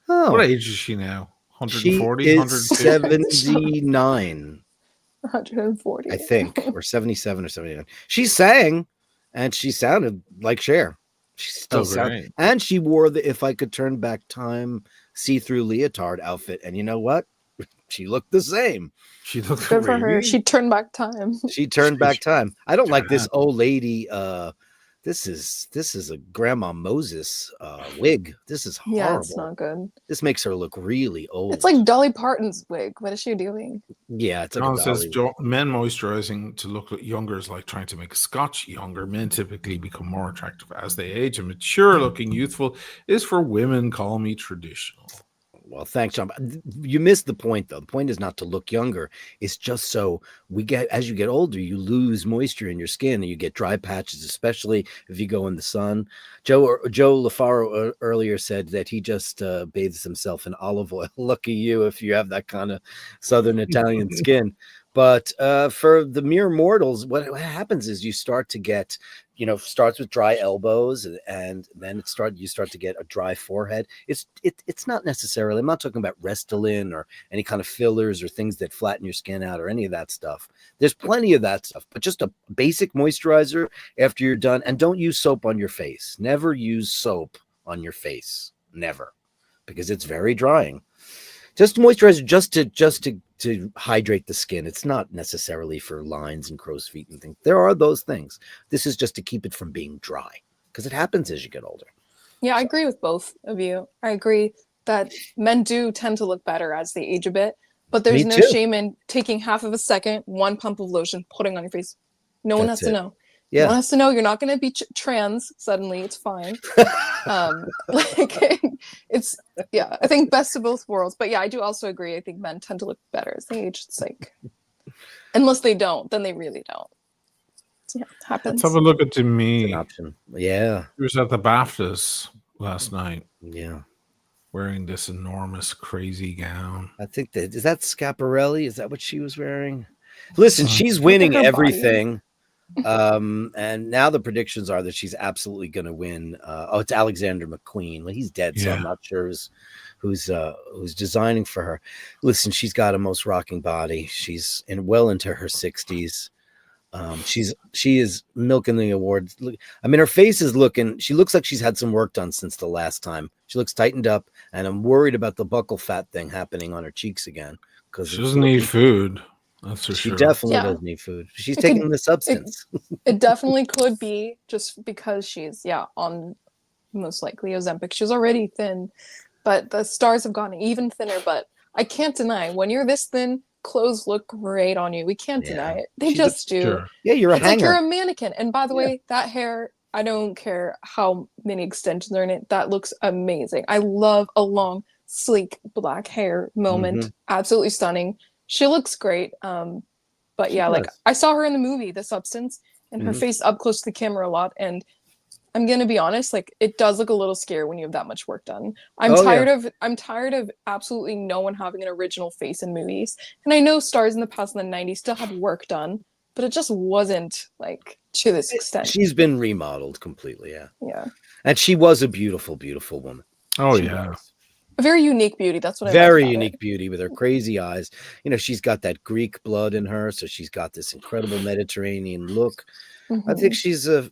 Oh. What age is she now? 140? She is 79. 140. I think, or 77 or 79. She sang, and she sounded like Cher. She still sounds, and she wore the "If I Could Turn Back Time" see-through leotard outfit, and you know what? She looked the same. She looked good for her. She turned back time. She turned back time. I don't like this old lady. This is a Grandma Moses wig. This is horrible. Yeah, it's not good. This makes her look really old. It's like Dolly Parton's wig. What is she doing? Yeah, it's like says men moisturizing to look younger is like trying to make a scotch younger. Men typically become more attractive as they age, and mature looking youthful is for women. Call me traditional. Well, thanks, John. You missed the point, though. The point is not to look younger. It's just so as you get older, you lose moisture in your skin and you get dry patches, especially if you go in the sun. Joe LaFaro earlier said that he just bathes himself in olive oil. Lucky you if you have that kind of Southern Italian skin. But for the mere mortals, what happens is you start to get, starts with dry elbows, and then you start to get a dry forehead. It's not necessarily, I'm not talking about Restylane or any kind of fillers or things that flatten your skin out or any of that stuff. There's plenty of that stuff, but just a basic moisturizer after you're done. And don't use soap on your face. Never use soap on your face. Never. Because it's very drying. Just moisturizer just to hydrate the skin. It's not necessarily for lines and crow's feet and things. There are those things. This is just to keep it from being dry, because it happens as you get older. Yeah, I agree with both of you. I agree that men do tend to look better as they age a bit, but there's no shame in taking half of a second, one pump of lotion, putting on your face. No one has to know. Yeah. No one has to know. You're not going to be trans suddenly. It's fine. I think best of both worlds. But yeah, I do also agree. I think men tend to look better as they age. It's like, unless they don't, then they really don't. So yeah, it happens. Let's have a look at Demi. It's an option. Yeah. She was at the BAFTAs last night. Yeah. Wearing this enormous, crazy gown. I think is that Schiaparelli? Is that what she was wearing? Listen, she's winning everything. And now the predictions are that she's absolutely going to win. It's Alexander McQueen. Well, he's dead, so I'm not sure who's designing for her. Listen, she's got a most rocking body. She's well into her 60s. She is milking the awards. I mean, her face is she looks like she's had some work done since the last time. She looks tightened up, and I'm worried about the buccal fat thing happening on her cheeks again, because she doesn't need food. That's for sure. She definitely does need food. She's taking the substance. It definitely could be just because she's on most likely Ozempic. She was already thin, but the stars have gotten even thinner. But I can't deny, when you're this thin, clothes look great on you. We can't deny it. They just do. Sure. Yeah, you're a hanger. Like you're a mannequin. And by the way, that hair, I don't care how many extensions are in it. That looks amazing. I love a long, sleek black hair moment. Mm-hmm. Absolutely stunning. She looks great. But yeah, like I saw her in the movie, The Substance, and her face up close to the camera a lot. And I'm gonna be honest, like it does look a little scary when you have that much work done. I'm tired of absolutely no one having an original face in movies. And I know stars in the past in the 90s still had work done, but it just wasn't like to this extent. She's been remodeled completely, yeah. Yeah. And she was a beautiful, beautiful woman. Oh, she was. A very unique beauty. That's what I very unique beauty with her crazy eyes. She's got that Greek blood in her, so she's got this incredible Mediterranean look. Mm-hmm. I think she's and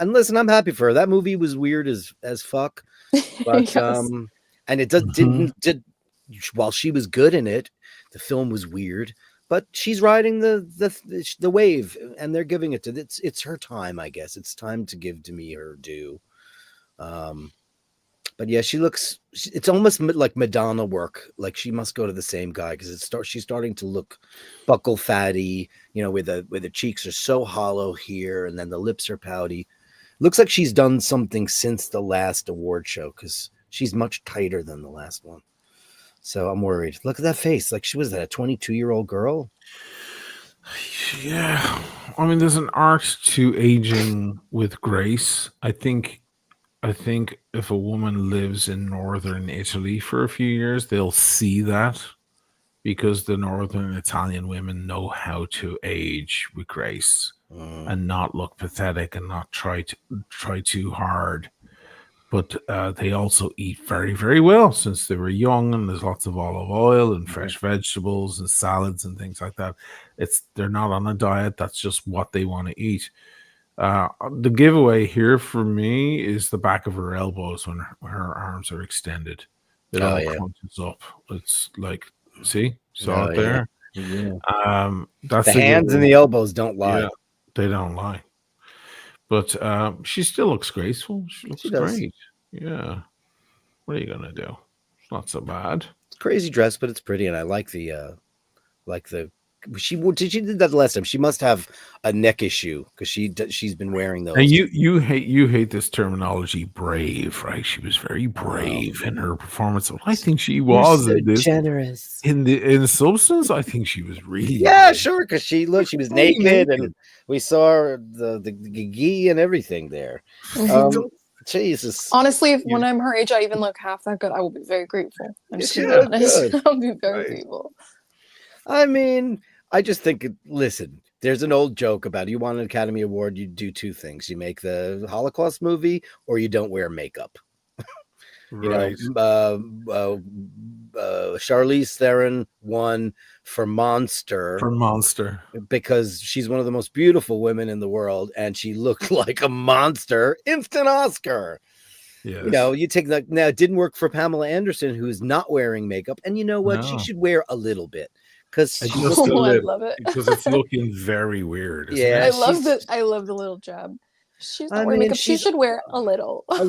listen, I'm happy for her. That movie was weird as fuck, but yes. And it didn't while she was good in it, the film was weird. But she's riding the wave, and they're giving it to it's her time, I guess. It's time to give Demi her due. But yeah, it's almost like Madonna work. Like she must go to the same guy, because she's starting to look buckle fatty, where the cheeks are so hollow here, and then the lips are pouty. Looks like she's done something since the last award show, because she's much tighter than the last one. So I'm worried. Look at that face. Like she was that a 22-year-old girl. Yeah. I mean, there's an art to aging with grace. I think I think if a woman lives in northern Italy for a few years, they'll see that because the northern Italian women know how to age with grace and not look pathetic and not try too hard. But they also eat very, very well since they were young, and there's lots of olive oil and fresh vegetables and salads and things like that. They're not on a diet. That's just what they want to eat. The giveaway here for me is the back of her elbows when her arms are extended. It all crunches up. It's like, see, saw it there. Yeah. That's the hands and the elbows don't lie. Yeah, they don't lie. But she still looks graceful. She looks great. Yeah. What are you gonna do? It's not so bad. It's a crazy dress, but it's pretty, and I like the she did that last time. She must have a neck issue because she's been wearing those. And you hate this terminology, brave, right? She was very brave in her performance. I think she was so generous in substance. I think she was really brave. Sure, because she was naked and we saw the gigi and everything there. Jesus, honestly, when I'm her age, I even look half that good. I will be very grateful. I'm just gonna be honest. I'll be very grateful. I mean, I just think, listen, there's an old joke about you want an Academy Award, you do two things. You make the Holocaust movie or you don't wear makeup. Right. Charlize Theron won for Monster. Because she's one of the most beautiful women in the world and she looked like a monster. Instant Oscar. Yes. You know, you take that. Now, it didn't work for Pamela Anderson, who's not wearing makeup. And you know what? No. She should wear a little bit. Because I love it. Because it's looking very weird. I love the little jab. She's not wearing makeup. She should wear a little. I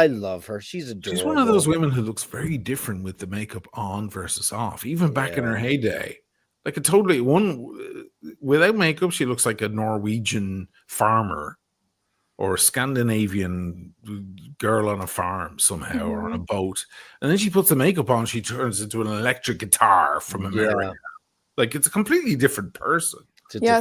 love her. She's adorable. She's one of those women who looks very different with the makeup on versus off. Even back in her heyday, like without makeup, she looks like a Norwegian farmer or a Scandinavian girl on a farm somehow or on a boat. And then she puts the makeup on, she turns into an electric guitar from America. Yeah. Like it's a completely different person.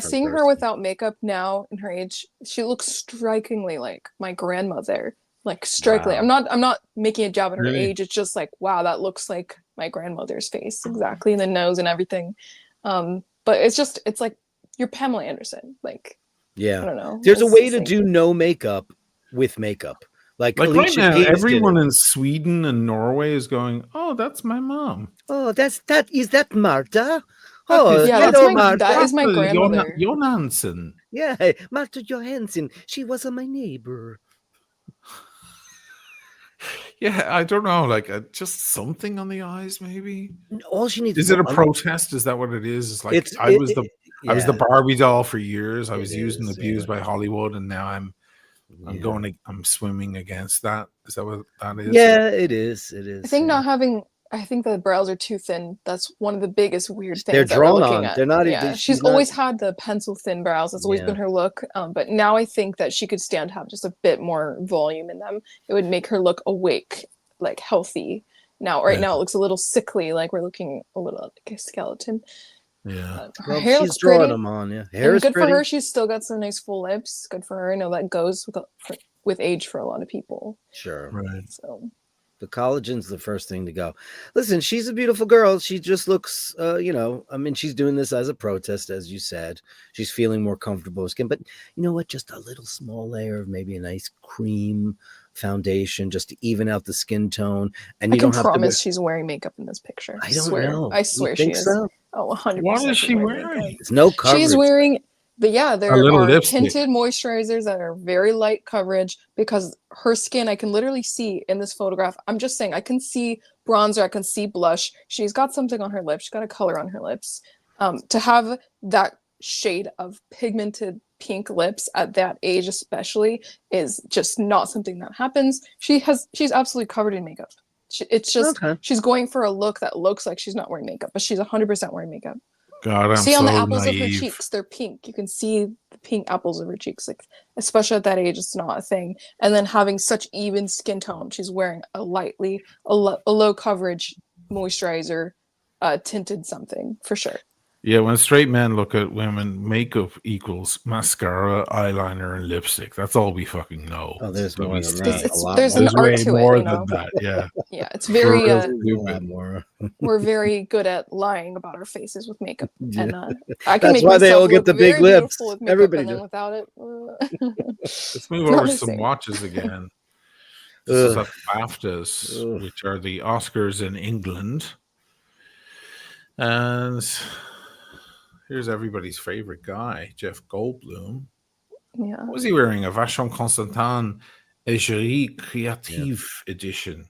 Seeing her without makeup now in her age, she looks strikingly like my grandmother. Like strikingly. Wow. I'm not making a job at her age. It's just like, wow, that looks like my grandmother's face. Exactly. And the nose and everything. But it's like you're Pamela Anderson. Like, yeah, I don't know. There's a way to do no makeup with makeup. Like right now, everyone in Sweden and Norway is going, "Oh, that's my mom. Oh, is that Marta? Oh, yeah, that is my grandmother. Johansson. Yeah, Marta Johansson. She was my neighbor." Yeah, I don't know, like just something on the eyes, maybe. All she needs is it a protest? Is that what it is? It's like I was the Barbie doll for years. I was used and abused by Hollywood, and now I'm swimming against that. Is that what that is? Yeah, it is. I think the brows are too thin. That's one of the biggest weird things they're drawn on. They're not. Yeah. She's always had the pencil thin brows. That's always been her look. But now I think that she could stand to have just a bit more volume in them. It would make her look awake, like healthy. Now, now it looks a little sickly, like we're looking a little like a skeleton. Yeah, her hair looks pretty. Drawing them on. Yeah, hair is good pretty. for her. She's still got some nice full lips. Good for her. I know that goes with age for a lot of people. Sure. Right. So. The collagen's the first thing to go. Listen, she's a beautiful girl. She just looks, she's doing this as a protest, as you said. She's feeling more comfortable with skin. But you know what? Just a little small layer of maybe a nice cream foundation just to even out the skin tone. And I can promise she's wearing makeup in this picture. I don't know. I swear she is. So? Oh, 100%. What is she wearing? It's no coverage. She's wearing... But yeah, there are lipstick. tinted moisturizers that are very light coverage because her skin, I can literally see in this photograph. I'm just saying, I can see bronzer, I can see blush. She's got something on her lips. She's got a color on her lips. To have that shade of pigmented pink lips at that age especially is just not something that happens. She's absolutely covered in makeup. It's just, she's going for a look that looks like she's not wearing makeup, but she's 100% wearing makeup. God, I'm see on the apples naive. of her cheeks, they're pink. You can see the pink apples of her cheeks. Like, especially at that age, it's not a thing. And then having such even skin tone, she's wearing a low coverage moisturizer, tinted something for sure. Yeah, when straight men look at women, makeup equals mascara, eyeliner, and lipstick. That's all we fucking know. Oh, there's more than that. There's an art to it, you know? Than that. Yeah. Yeah, it's very. A lot more. We're very good at lying about our faces with makeup, and that's why they all get the big lips. Everybody does. Without it. Let's move over to some watches again. This is at BAFTAs, which are the Oscars in England. And here's everybody's favorite guy, Jeff Goldblum. Yeah. What was he wearing? A Vacheron Constantin Égérie Creative Edition.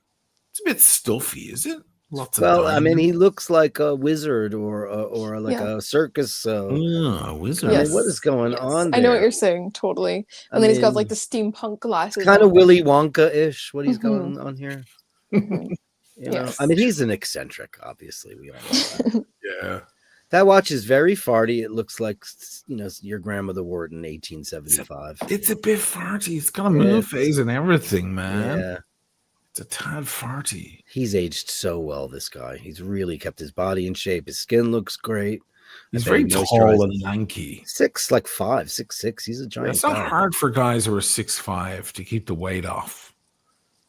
It's a bit stuffy, is it? Lots of diamonds. I mean, he looks like a wizard or like a circus. A wizard. Yes. I mean, what is going on there? I know what you're saying, totally. And then he's got like the steampunk glasses. Kind of Willy Wonka-ish, what he's going on here. You know? I mean, he's an eccentric, obviously. We all know that. Yeah. That watch is very farty. It looks like, you know, your grandmother wore it in 1875. It's a bit farty. It's got a moon phase and everything, man. Yeah. It's a tad farty. He's aged so well, this guy. He's really kept his body in shape. His skin looks great. He's very tall and lanky. 6'6". He's a giant. It's not hard for guys who are 6'5" to keep the weight off.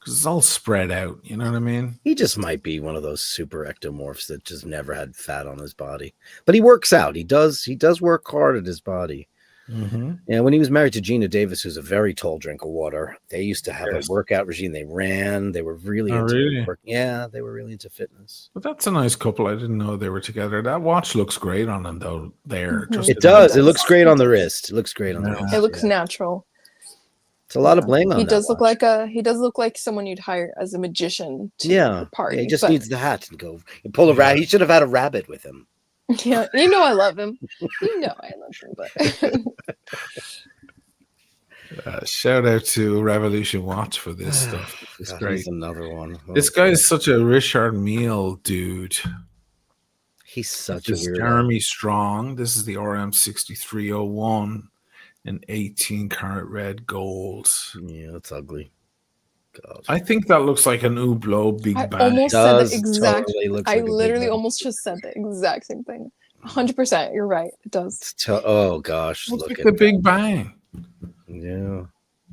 Because it's all spread out, you know what I mean? He just might be one of those super ectomorphs that just never had fat on his body. But he works out. He does work hard at his body. Mm-hmm. And when he was married to Gina Davis, who's a very tall drink of water, they used to have a workout regime. They ran. They were really into work. Yeah, they were really into fitness. But that's a nice couple. I didn't know they were together. That watch looks great on them, though. It does. It looks great on the wrist. It looks great on the wrist. It looks natural. It's a lot of bling on he that does watch. He does look like someone you'd hire as a magician to party. He just needs the hat and go and pull a rabbit. He should have had a rabbit with him. Yeah, you know I love him. You know I love him, but shout out to Revolution Watch for this stuff. It's great. He's another one. This guy is such a Richard Mille dude. He's such a weirdo. Jeremy Strong. This is the RM 6301 in 18 karat red gold. Yeah, that's ugly. God. I think that looks like an Hublot Big Bang. I almost said the exact. I literally almost just said the exact same thing. 100%. You're right. It does. Oh gosh, look at the Big Bang. Yeah.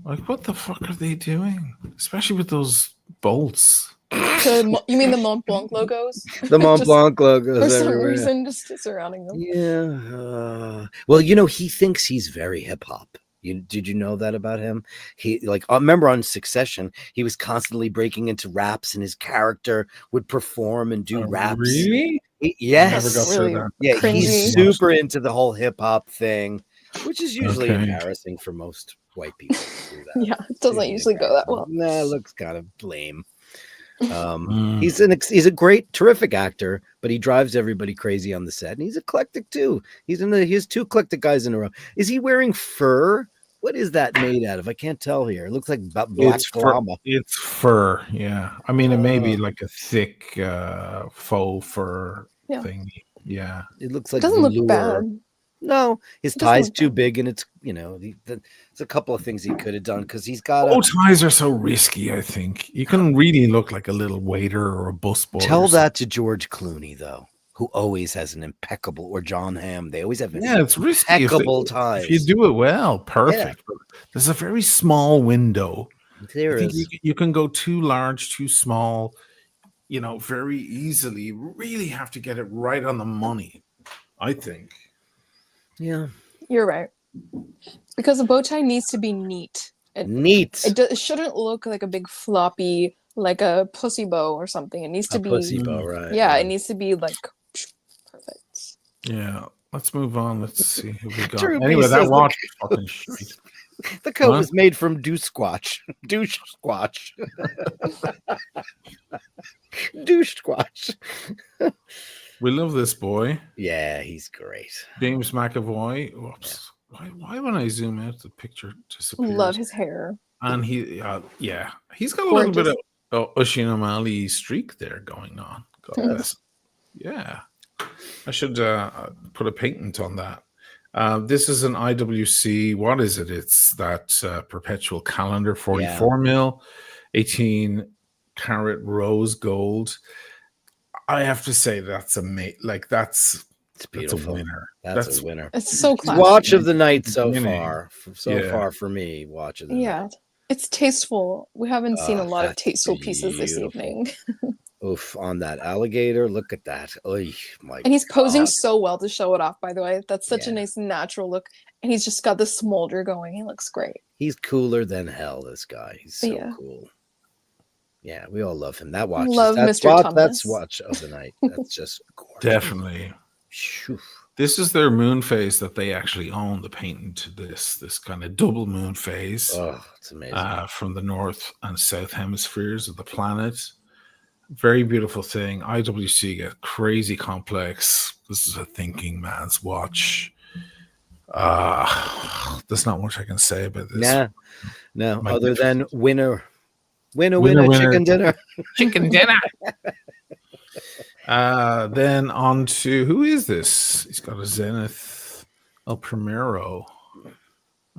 Like, what the fuck are they doing? Especially with those bolts. You mean the Mont Blanc logos? The Mont Blanc logos for some everywhere. reason, just surrounding them. Yeah. Well, you know, he thinks he's very hip hop. Did you know that about him? He remember on Succession, he was constantly breaking into raps, and his character would perform and do raps. Really? Yes. Really yeah, cringy. He's super into the whole hip hop thing, which is usually embarrassing for most white people to do that. Yeah, it doesn't usually go that well. Nah, it looks kind of lame. He's a great, terrific actor, but he drives everybody crazy on the set, and he's eclectic too. He's two eclectic guys in a row. Is he wearing fur? What is that made out of? I can't tell here. It looks like black llama. It's fur, yeah. I mean, it may be like a thick faux fur thing. Yeah, it looks like it doesn't look bad. No, his tie's too big, and it's there's a couple of things he could have done because he's got. Bow ties are so risky. I think you can really look like a little waiter or a busboy. Tell that to George Clooney though, who always has an impeccable, or John Hamm. They always have it's risky. Impeccable ties. If you do it well, perfect. But there's a very small window. There is. You can go too large, too small. Very easily. You really have to get it right on the money, I think. Yeah, you're right. Because a bow tie needs to be neat. It shouldn't look like a big floppy, like a pussy bow or something. It needs to be pussy bow, right? Yeah, it needs to be like perfect. Yeah, let's move on. Let's see who we got. Anyway, that watch is fucking shit. The coat was made from douche squatch. Douche squatch. Douche squatch. We love this boy. Yeah, he's great. James McAvoy. Whoops. Why when I zoom out, the picture disappears? Love his hair. And he's got a little bit of Oisin O'Malley streak there going on. God bless. Yeah. I should put a patent on that. This is an IWC. What is it? It's that perpetual calendar, 44 mil, 18 karat rose gold. I have to say that's It's beautiful. That's a winner. That's a winner. It's so classy. Watch of the night so far. Far for me, watch of the night. Yeah. It's tasteful. We haven't seen a lot of tasteful pieces this evening. Oof, on that alligator. Look at that. Oy, and he's posing so well to show it off, by the way. That's such a nice natural look. And he's just got the smolder going. He looks great. He's cooler than hell, this guy. He's so cool. Yeah, we all love him. That watch. That's watch of the night. That's just gorgeous. Definitely. This is their moon phase that they actually own, the painting to this kind of double moon phase. Oh, it's amazing. From the north and south hemispheres of the planet. Very beautiful thing. IWC get crazy complex. This is a thinking man's watch. There's not much I can say about this. No, other than winner, chicken dinner. Chicken dinner. Then on to, who is this? He's got a Zenith El Primero.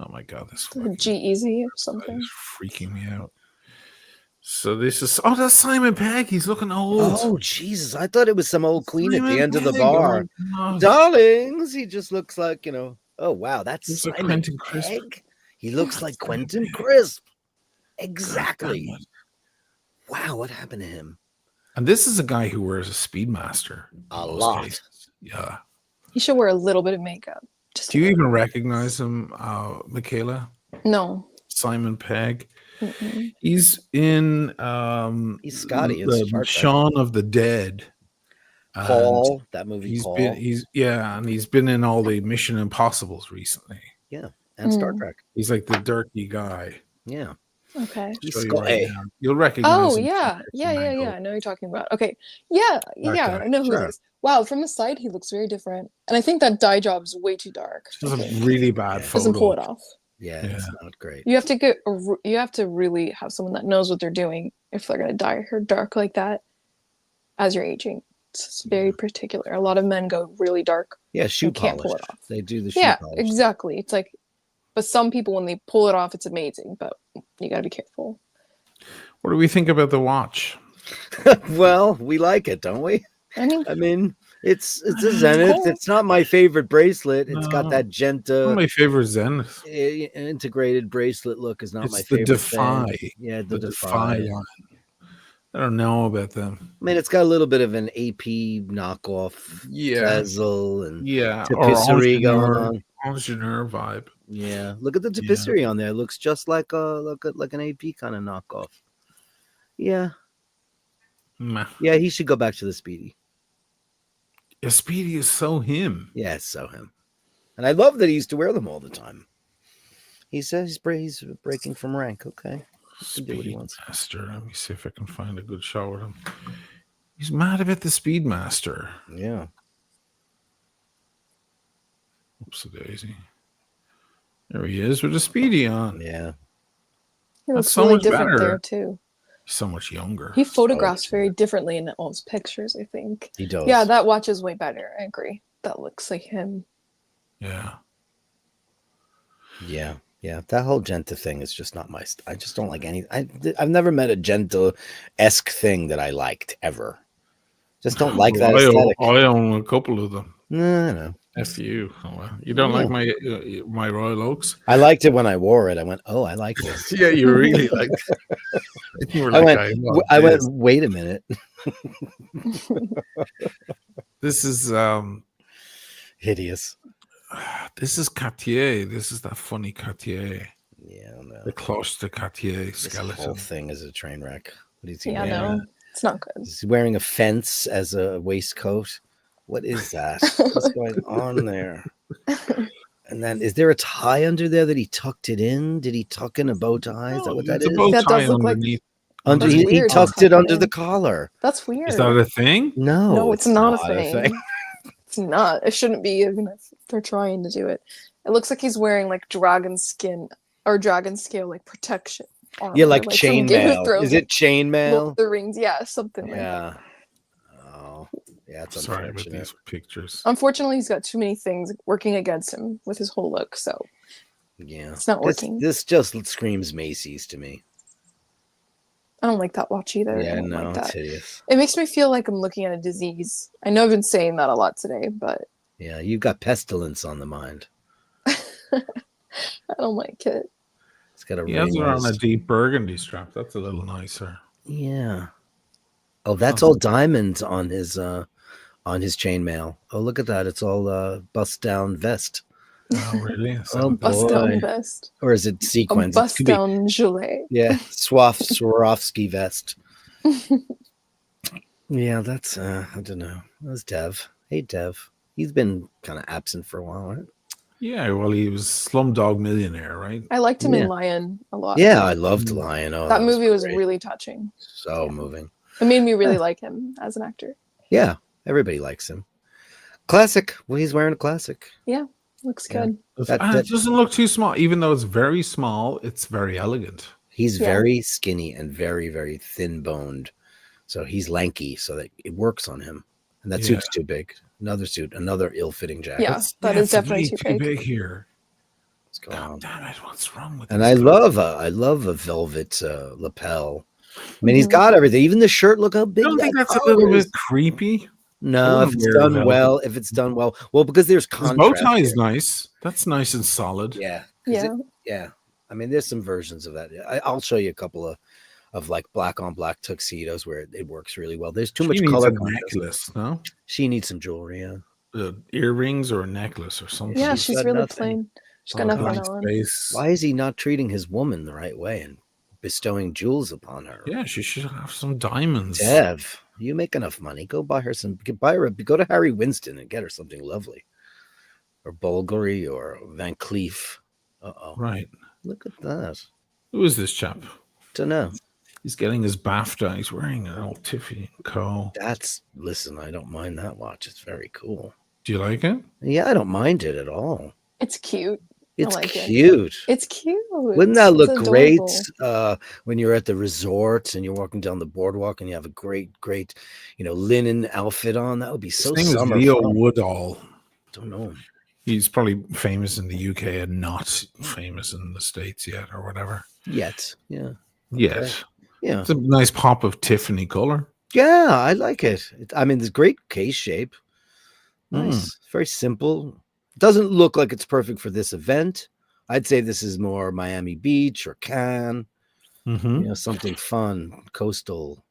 Oh my God, this G-Eazy or something. Is freaking me out. So this is, that's Simon Pegg. He's looking old. Oh Jesus, I thought it was some old queen at the end of the bar. Oh, darlings, he just looks like, oh wow, that's Simon Pegg. He looks like Quentin Crisp. Exactly. Wow, what happened to him? And this is a guy who wears a Speedmaster. A lot. Cases. Yeah. He should wear a little bit of makeup. Do you even recognize him, Michaela? No. Simon Pegg. Mm-mm. He's in he's Scotty. The Shaun of the Dead. Paul, that movie. Paul. And he's been in all the Mission Impossibles recently. Yeah, and Star Trek. He's like the dirty guy. Yeah. Okay. You'll recognize him. Yeah. I know you're talking about. Okay. Yeah, I know who it is. Wow, from the side he looks very different, and I think that dye job is way too dark. It's a really bad photo. Doesn't pull it off. Yeah, it's not great. You have to really have someone that knows what they're doing if they're gonna dye her dark like that as you're aging. It's very particular. A lot of men go really dark. Yeah, shoe polish. Can't pull it off. They do the shoe polish. Yeah, exactly. It's like, but some people when they pull it off, it's amazing. But you got to be careful. What do we think about the watch? Well, we like it, don't we? I mean, it's a Zenith. Cool. It's not my favorite bracelet. It's got that Genta. My favorite Zenith. Integrated bracelet look is not my favorite. The Defy. Thing. Yeah, the Defy line. I don't know about them. I mean, it's got a little bit of an AP knockoff bezel and tapisserie going on. Ingenieur vibe. Yeah, look at the tapisserie on there. It looks just like an AP kind of knockoff. Yeah. Yeah, he should go back to the Speedy. Yeah, Speedy is so him. Yeah, it's so him. And I love that he used to wear them all the time. He says he's breaking from rank. Okay. Speedmaster. Let me see if I can find a good shot with him. He's mad about the Speedmaster. Yeah. Oopsie daisy. There he is with a Speedy on. Yeah. He looks so really different there too. He's so much younger. He photographs very differently in all his pictures, I think. He does. Yeah, that watch is way better. I agree. That looks like him. Yeah. Yeah. Yeah, that whole Genta thing is just not my. I just don't like any. I've never met a Genta-esque thing that I liked ever. Just don't like that aesthetic. I own a couple of them. No. F you. Oh, well. You don't like my Royal Oaks? I liked it when I wore it. I went, oh, I like this. Yeah, you really liked it. You were I went, wait a minute. This is hideous. This is Cartier. This is that funny Cartier. Yeah, no. The Cloche de Cartier skeleton. This whole thing is a train wreck. What is he wearing? No, it's not good. He's wearing a fence as a waistcoat. What is that? What's going on there? And then, is there a tie under there that he tucked it in? Did he tuck in a bow tie? Is that what that is? That does look underneath. He tucked it under the collar. That's weird. Is that a thing? No, it's not a thing. It's not. It shouldn't be even if they're trying to do it. It looks like he's wearing like dragon skin or dragon scale like protection. Yeah, like chainmail. Is it chainmail? The rings, something like that. Yeah. Oh, yeah. It's sorry about these pictures. Unfortunately, he's got too many things working against him with his whole look, so yeah, it's not working. This just screams Macy's to me. I don't like that watch either. Yeah, no, it's hideous. It makes me feel like I'm looking at a disease. I know I've been saying that a lot today, but Yeah, you've got pestilence on the mind. I don't like it. It's got a He has it on a deep burgundy strap. That's a little nicer. Yeah. Oh, that's all diamonds on his chainmail. Oh, look at that. It's all bust down vest. Oh, really? Oh, bust down vest. Or is it sequins? A bust down gilet. Yeah, Swarovski vest. Yeah, that's I don't know. That's Dev. Hey, Dev. He's been kind of absent for a while, right? Yeah, well, he was Slumdog Millionaire, right? I liked him in Lion a lot. Yeah, I loved Lion. Oh, that movie was really touching. So moving. It made me really like him as an actor. Yeah, everybody likes him. Classic. Well, he's wearing a classic. Yeah, looks good. It doesn't look too small. Even though it's very small, it's very elegant. He's very skinny and very, very thin-boned. So he's lanky, so that it works on him. And that suit's too big. Another suit, another ill-fitting jacket. Yeah, that is definitely too big here. What's going on? Damn it! What's wrong with? And I love a velvet lapel. I mean, he's got everything. Even the shirt. Look how big. I don't think that's a little bit creepy. No, if it's done well. Well, because there's contrast. Bow tie is nice. That's nice and solid. Yeah. Yeah. I mean, there's some versions of that. I'll show you a couple of like black on black tuxedos where it works really well. There's too much color. Necklace, no? She needs some jewelry. Yeah. Earrings or a necklace or something. Yeah, she's really plain. She's got nothing on. Why is he not treating his woman the right way and bestowing jewels upon her? Yeah, she should have some diamonds. Dev, you make enough money. Go buy her go to Harry Winston and get her something lovely. Or Bulgari or Van Cleef. Right. Look at that. Who is this chap? Don't know. He's getting his BAFTA. He's wearing an old Tiffany & Co. Listen, I don't mind that watch. It's very cool. Do you like it? Yeah, I don't mind it at all. It's cute. It's cute. It's cute. Wouldn't that look great when you're at the resort and you're walking down the boardwalk and you have a great, linen outfit on? That would be so summer. Leo Woodall. Don't know. He's probably famous in the UK and not famous in the States yet or whatever. Yet. Yeah. Yet. Okay. Yeah. It's a nice pop of Tiffany color. Yeah, I like it. I mean, there's great case shape. Nice. Very simple. Doesn't look like it's perfect for this event. I'd say this is more Miami Beach or Cannes. Something fun, coastal.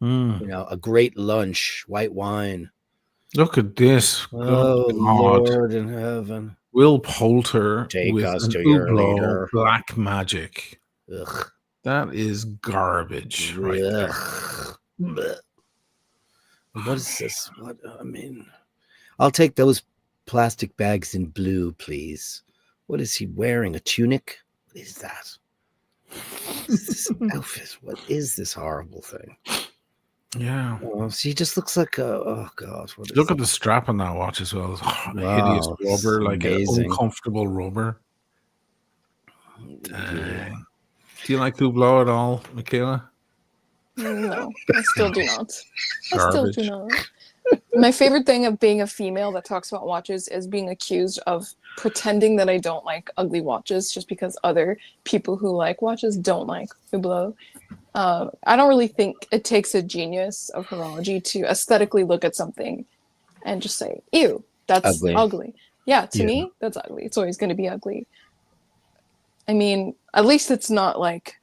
A great lunch, white wine. Look at this. Oh, Lord in heaven. Will Poulter Take with us an to your Hublot leader. Black Magic. Ugh. That is garbage right there. What is this? I'll take those plastic bags in blue, please. What is he wearing? A tunic? What is that? What is this outfit? What is this horrible thing? Yeah. Oh, she just looks like oh god. Look at the strap on that watch as well. Hideous rubber, like an uncomfortable rubber. Dang. Do you like Hublot at all, Michaela? No, I still do not. My favorite thing of being a female that talks about watches is being accused of pretending that I don't like ugly watches just because other people who like watches don't like Hublot. I don't really think it takes a genius of horology to aesthetically look at something and just say, ew, that's ugly. Yeah, to me, that's ugly. It's always going to be ugly. I mean, at least it's not like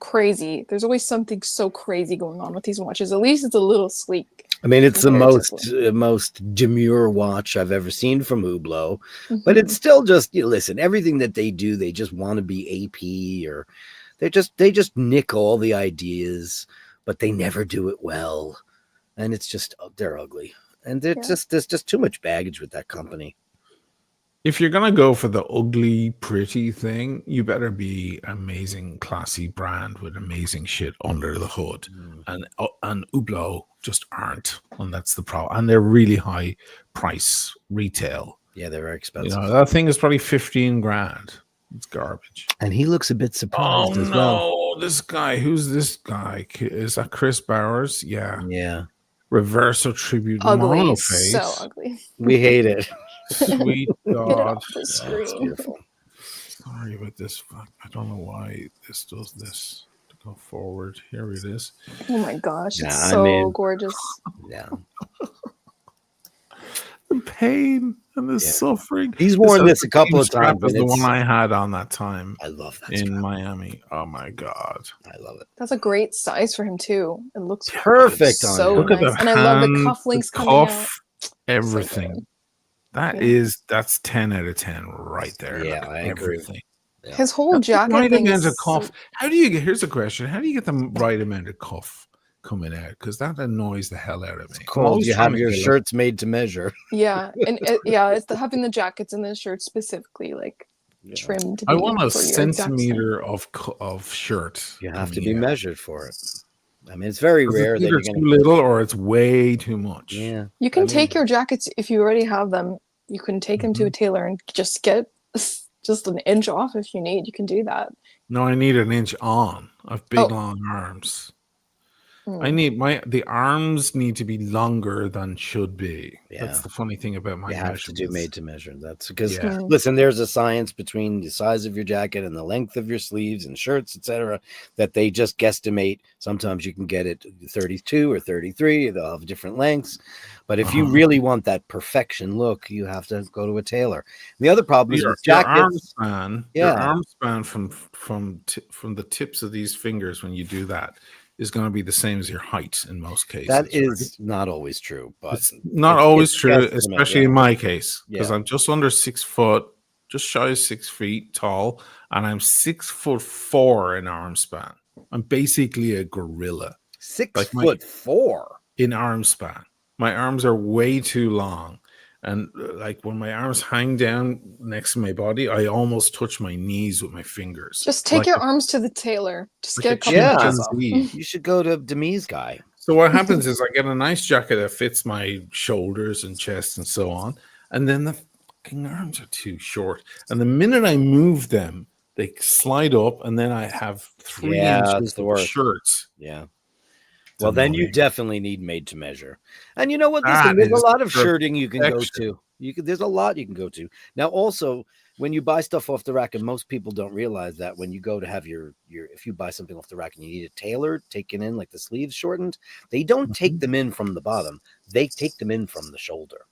crazy. There's always something so crazy going on with these watches. At least it's a little sleek. I mean, it's the most demure watch I've ever seen from Hublot, but it's still just, listen, everything that they do, they just want to be AP, or they just nick all the ideas, but they never do it well. And it's just, they're ugly. And there's just too much baggage with that company. If you're going to go for the ugly, pretty thing, you better be amazing, classy brand with amazing shit under the hood. And Hublot just aren't. And that's the problem. And they're really high price retail. Yeah, they're very expensive. That thing is probably 15 grand. It's garbage. And he looks a bit surprised as well. Oh, this guy. Who's this guy? Is that Chris Bowers? Yeah. Yeah. Reverso tribute. Ugly. So ugly. We hate it. Sweet God. Get it off the screen. That's beautiful. Sorry about this. I don't know why this does this to go forward. Here it is. Oh my gosh. It's so gorgeous. Yeah. the pain and the suffering. He's worn this a couple of times. Was the one I had on that time. I love that in strap. Miami. Oh my god, I love it. That's a great size for him too. It looks perfect. So nice, and I love the cufflinks coming out. Everything. So That's 10 out of 10 right there. Yeah, I agree. Yeah. His whole jacket right thing amount of cuff. How do you get? Here's a question: how do you get the right amount of cuff coming out? Because that annoys the hell out of me. Cold. You have your shirts made to measure. Yeah, and it's having the jackets and the shirts specifically trimmed. I want a centimeter of shirt. You have to be measured for it. I mean, it's very rare that you're too little or it's way too much. Yeah, you can take your jackets if you already have them. You can take them to a tailor and just get just an inch off if you need. You can do that. No, I need an inch on. I have big long arms. I need the arms need to be longer than should be. Yeah. That's the funny thing about my. You have to do made to measure. That's because listen, there's a science between the size of your jacket and the length of your sleeves and shirts, etc. That they just guesstimate. Sometimes you can get it 32 or 33. They'll have different lengths. But if you really want that perfection look, you have to go to a tailor. And the other problem is with jackets. Your arm span from the tips of these fingers when you do that is going to be the same as your height in most cases. That is not always true, but it's not always true, especially in my case, because I'm just under 6 foot, just shy of 6 feet tall, and I'm 6'4" in arm span. I'm basically a gorilla. 6'4" in arm span. My arms are way too long. And when my arms hang down next to my body, I almost touch my knees with my fingers. Just take your arms to the tailor. Just get a couple inches off. You should go to Demi's guy. So what happens is I get a nice jacket that fits my shoulders and chest and so on. And then the fucking arms are too short. And the minute I move them, they slide up and then I have 3 inches of shirts. Yeah. Well, then you definitely need made to measure. And you know what? There's a lot of shirting you can go to. There's a lot you can go to. Now, also, when you buy stuff off the rack, and most people don't realize that when you go to have if you buy something off the rack and you need it tailored, taken in, like the sleeves shortened, they don't take them in from the bottom. They take them in from the shoulder.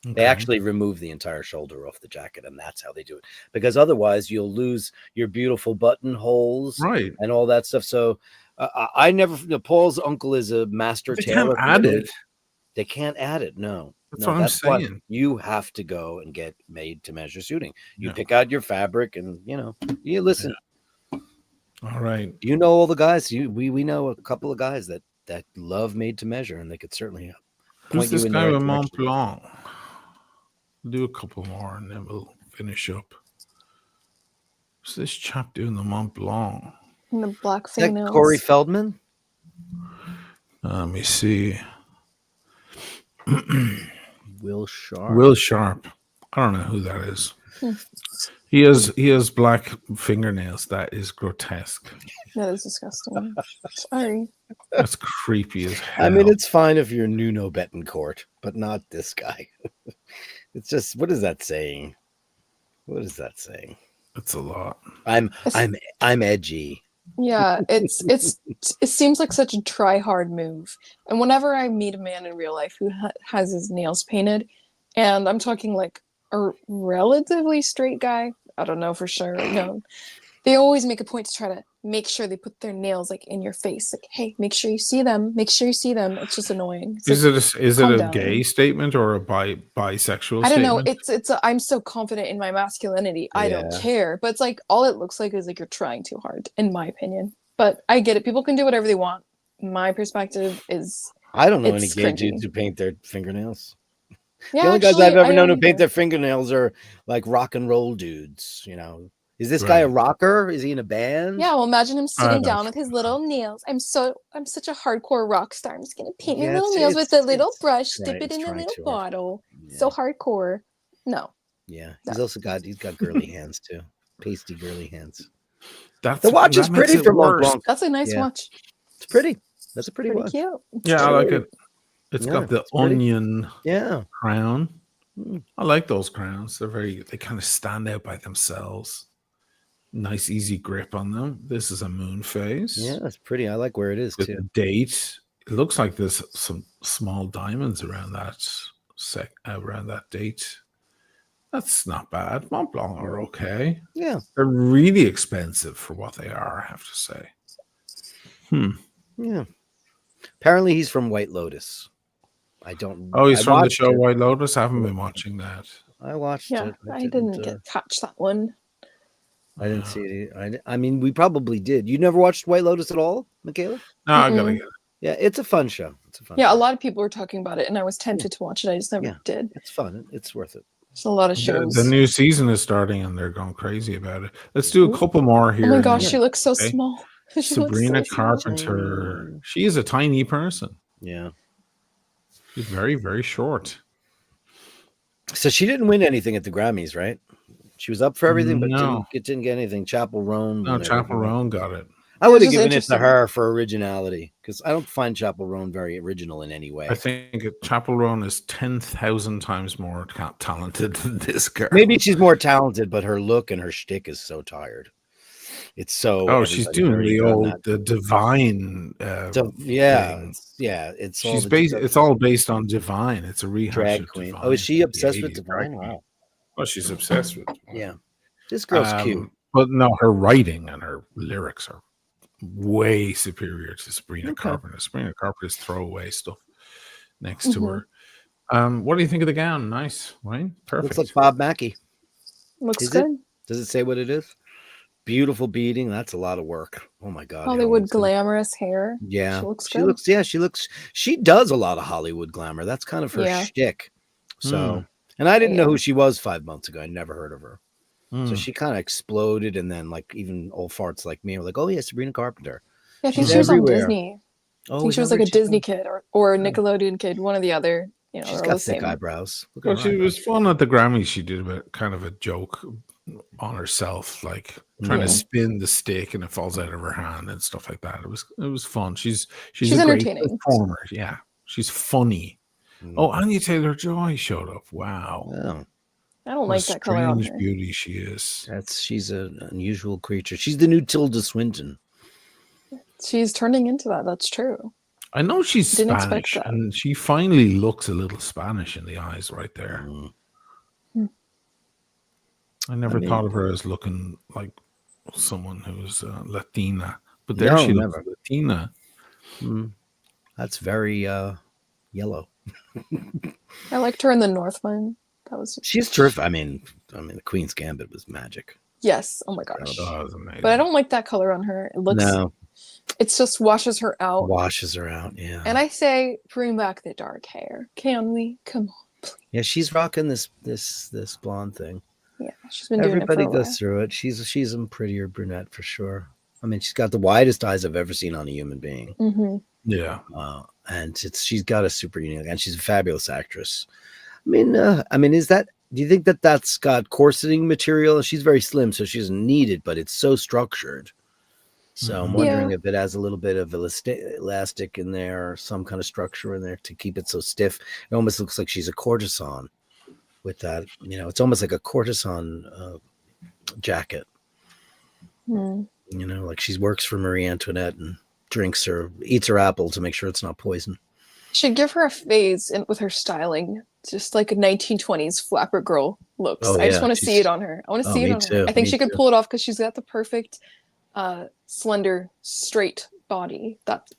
Okay. They actually remove the entire shoulder off the jacket, and that's how they do it. Because otherwise, you'll lose your beautiful buttonholes and all that stuff. So, Paul's uncle is a master tailor. They can't add it. No, that's what I'm saying. You have to go and get made to measure suiting. You pick out your fabric, and you listen. Yeah. All right. You know all the guys. We know a couple of guys that love made to measure, and they could certainly point Who's you in this guy the right with Mont Blanc? We'll do a couple more, and then we'll finish up. What's this chap doing the Mont Blanc? And the black fingernails. Corey Feldman? Let me see. Will Sharp. Will Sharp. I don't know who that is. He has black fingernails. That is grotesque. That is disgusting. Sorry. That's creepy as hell. I mean, it's fine if you're Nuno Betancourt, but not this guy. It's just, what is that saying? What is that saying? It's a lot. I'm edgy. Yeah, it seems like such a try hard move. And whenever I meet a man in real life who has his nails painted, and I'm talking like a relatively straight guy, I don't know for sure, they always make a point to try to make sure they put their nails like in your face, like, hey, make sure you see them, It's just annoying. Is it a gay statement or a bisexual I don't statement? know. I'm so confident in my masculinity. I don't care. But it's like all it looks like is like you're trying too hard, in my opinion. But I get it. People can do whatever they want. My perspective is I don't know any gay dudes who paint their fingernails. Yeah, the only guys I've ever known who paint their fingernails are like rock and roll dudes, Is this guy a rocker? Is he in a band? Yeah, well, imagine him sitting down with his little nails. I'm such a hardcore rock star. I'm just gonna paint my little nails with a little brush, dip it in a little bottle. Yeah. So hardcore. No. Yeah, he's got girly hands too, pasty girly hands. The watch is pretty for Mont Blanc. That's a nice watch. It's pretty. That's a pretty watch. Cute. Yeah, I like it. It's got the onion crown. I like those crowns. They kind of stand out by themselves. Nice, easy grip on them. This is a moon phase. Yeah, it's pretty. I like where it is, too. Date. It looks like there's some small diamonds around that around that date. That's not bad. Mont Blanc are okay. Yeah. They're really expensive for what they are, I have to say. Yeah. Apparently he's from White Lotus. I don't. Oh, he's I from the watched show it. White Lotus? I haven't been watching that. I watched it. I didn't get catch that one. I didn't see it. I mean, we probably did. You never watched White Lotus at all, Michaela? No, I gotta get it. Yeah, it's a fun show. A lot of people were talking about it, and I was tempted to watch it. I just never did. It's fun. It's worth it. There's a lot of shows. The new season is starting, and they're going crazy about it. Let's do a couple more here. Oh my gosh, she looks so small. Sabrina Carpenter. She is a tiny person. Yeah. She's very, very short. So she didn't win anything at the Grammys, right? She was up for everything, but didn't get anything. Chappell Roan. No, Chappell Roan got it. I would have given it to her for originality because I don't find Chappell Roan very original in any way. I think Chappell Roan is 10,000 times more talented than this girl. Maybe she's more talented, but her look and her shtick is so tired. It's so. Oh, she's doing the divine. It's all based on Divine. It's a rehash drag of queen. Divine. Oh, is she obsessed with Divine? Wow. Well, she's obsessed with Divine. Yeah, this girl's cute. But no, her writing and her lyrics are way superior to Sabrina Carpenter. Sabrina Carpenter's throwaway stuff next to her. What do you think of the gown? Nice, right? Perfect. Looks like Bob Mackie. Looks good. Does it say what it is? Beautiful beading. That's a lot of work. Oh my god. Hollywood glamorous hair. Yeah. She looks good. She does a lot of Hollywood glamour. That's kind of her shtick. So, and I didn't know who she was 5 months ago. I never heard of her. So she kind of exploded, and then like even old farts like me were like, "Oh yeah, Sabrina Carpenter." Yeah, I think she was on Disney. I think she was like a Disney kid or a Nickelodeon kid, one or the other. You know, she's got thick eyebrows. Well, she was fun at the Grammys. She did kind of a joke on herself, like trying to spin the stick and it falls out of her hand and stuff like that. It was fun. She's a great performer. Yeah, she's funny. Oh, Anya Taylor-Joy showed up. Wow. I don't like that color on her. Beauty she is. She's an unusual creature. She's the new Tilda Swinton. She's turning into that. That's true. I know she's Spanish, and she finally looks a little Spanish in the eyes right there. I never thought of her as looking like someone who's Latina, but there she looks Latina. That's very yellow. I liked her in the Northman. She's terrific. I mean, the Queen's Gambit was magic. Yes. Oh my gosh. That was amazing. But I don't like that color on her. It looks. No. It just washes her out. Yeah. And I say, bring back the dark hair. Can we? Come on, please. Yeah, she's rocking this blonde thing. Yeah, she's been doing it for a while. Everybody goes through it. She's a prettier brunette for sure. I mean, she's got the widest eyes I've ever seen on a human being. Yeah. And she's got a super unique, and she's a fabulous actress. I mean, do you think that's got corseting material? She's very slim, so she doesn't need it, but it's so structured. So I'm wondering if it has a little bit of elastic in there or some kind of structure in there to keep it so stiff. It almost looks like she's a courtesan with that. You know, it's almost like a courtesan jacket. You know, like she works for Marie Antoinette and eats her apple to make sure it's not poison. Should give her a phase with her styling, just like a 1920s flapper girl looks. I just want to see it on her. I want to see it on her. I think she could pull it off because she's got the perfect slender, straight body that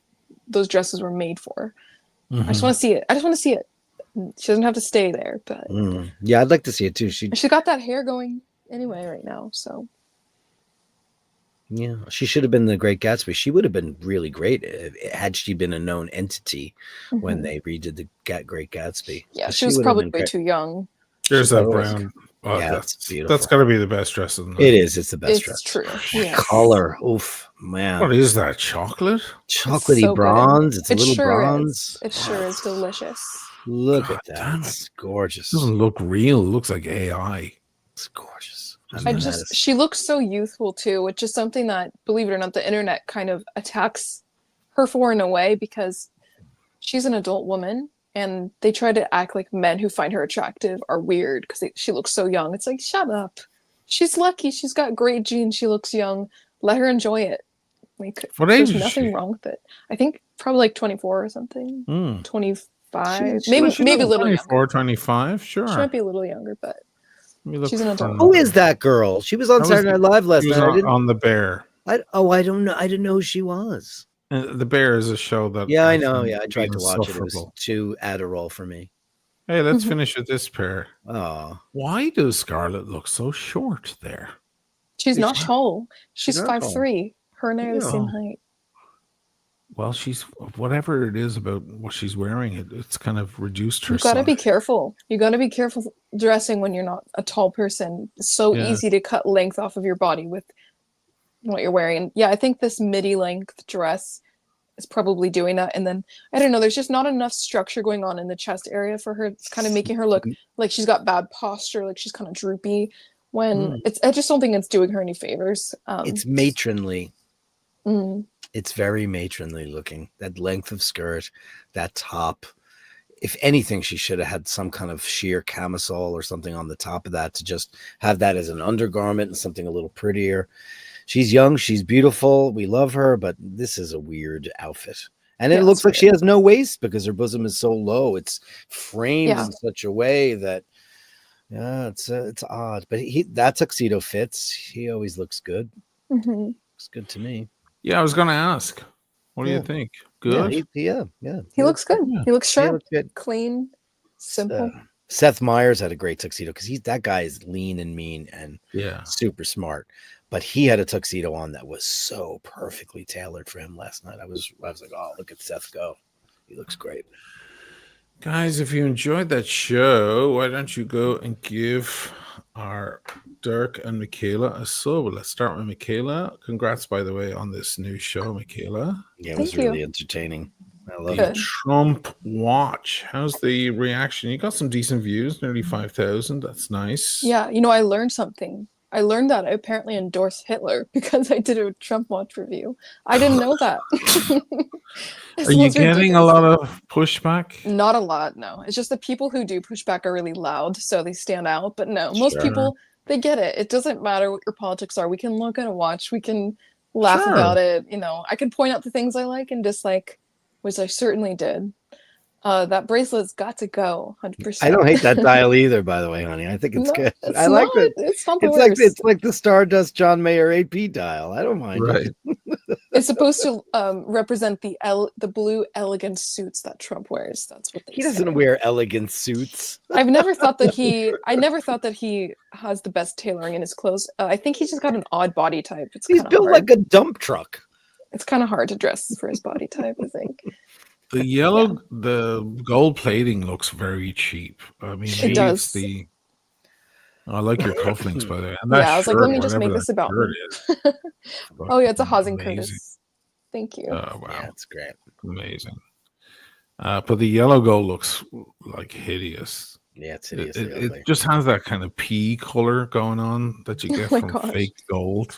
those dresses were made for. I just want to see it. She doesn't have to stay there, but yeah, I'd like to see it too. She got that hair going anyway right now, so. Yeah, she should have been the Great Gatsby. She would have been really great had she been a known entity when they redid the Great Gatsby. Yeah, she was probably way too young. There's that brown. Oh, yeah, that's beautiful. That's got to be the best dress of the night. It is. It's the best dress. It's true. Yeah. Color. Oof, man. What is that? Chocolate? Chocolatey so bronze. It's a little bronze. It sure is delicious. Look at that. It's gorgeous. It doesn't look real. It looks like AI. It's gorgeous. She looks so youthful too, which is something that, believe it or not, the internet kind of attacks her for in a way because she's an adult woman and they try to act like men who find her attractive are weird because she looks so young. It's like, shut up. She's lucky. She's got great genes. She looks young. Let her enjoy it. Like, what age there's nothing wrong with it. I think probably like 24 or something. 25 25, maybe a little 24, younger. 25, sure. She might be a little younger, but she's an adult. Who is that girl? She was on Saturday Night Live last night. On The Bear. I don't know. I didn't know who she was. The Bear is a show that. Yeah, I know. Yeah, I tried to watch it. It was too Adderall for me. Hey, let's finish with this pair. Oh, why does Scarlett look so short there? She's not tall. She's 5'3". Her and I are the same height. Well, she's whatever it is about what she's wearing. It's kind of reduced her. You got to be careful. You got to be careful dressing when you're not a tall person. It's so easy to cut length off of your body with what you're wearing. And yeah, I think this midi length dress is probably doing that. And then I don't know. There's just not enough structure going on in the chest area for her. It's kind of making her look like she's got bad posture, like she's kind of droopy. When I just don't think it's doing her any favors. It's matronly. It's very matronly looking. That length of skirt, that top. If anything, she should have had some kind of sheer camisole or something on the top of that to just have that as an undergarment and something a little prettier. She's young. She's beautiful. We love her, but this is a weird outfit. And it looks like she has no waist because her bosom is so low. It's framed in such a way that, it's odd. But that tuxedo fits. He always looks good. Looks good to me. Yeah, I was going to ask. What do you think? Good? Yeah. He looks good. Yeah. He looks sharp, clean, simple. Seth Meyers had a great tuxedo because that guy is lean and mean and super smart. But he had a tuxedo on that was so perfectly tailored for him last night. I was like, oh, look at Seth go. He looks great. Guys, if you enjoyed that show, why don't you go and give our Dirk and Michaela a sub? Let's start with Michaela. Congrats, by the way, on this new show, Michaela. Yeah, it was really entertaining. I love it. Trump Watch. How's the reaction? You got some decent views, nearly 5,000. That's nice. Yeah, I learned something. I learned that I apparently endorsed Hitler because I did a Trump Watch review. I didn't know that. Are you getting a lot of pushback? Not a lot, no. It's just the people who do pushback are really loud, so they stand out. But no, most people, they get it. It doesn't matter what your politics are. We can look at a watch. We can laugh about it. I can point out the things I like and dislike, which I certainly did. That bracelet's got to go 100%. I don't hate that dial either, by the way, honey. I think it's good. I like it. It's like the Stardust John Mayer AP dial. I don't mind. Right. It's supposed to represent the blue elegant suits that Trump wears. That's what he doesn't wear elegant suits. I never thought that he has the best tailoring in his clothes. I think he's just got an odd body type. He's built like a dump truck. It's kind of hard to dress for his body type, I think. The yellow, the gold plating looks very cheap. I mean, it does. I like your cufflinks, by the way. I was like, let me just make this about me. Oh, yeah, it's a Haas and Curtis. Thank you. Oh, wow. Yeah, it's great. Amazing. But the yellow gold looks like hideous. Yeah, it's hideous. It just has that kind of pea color going on that you get from fake gold,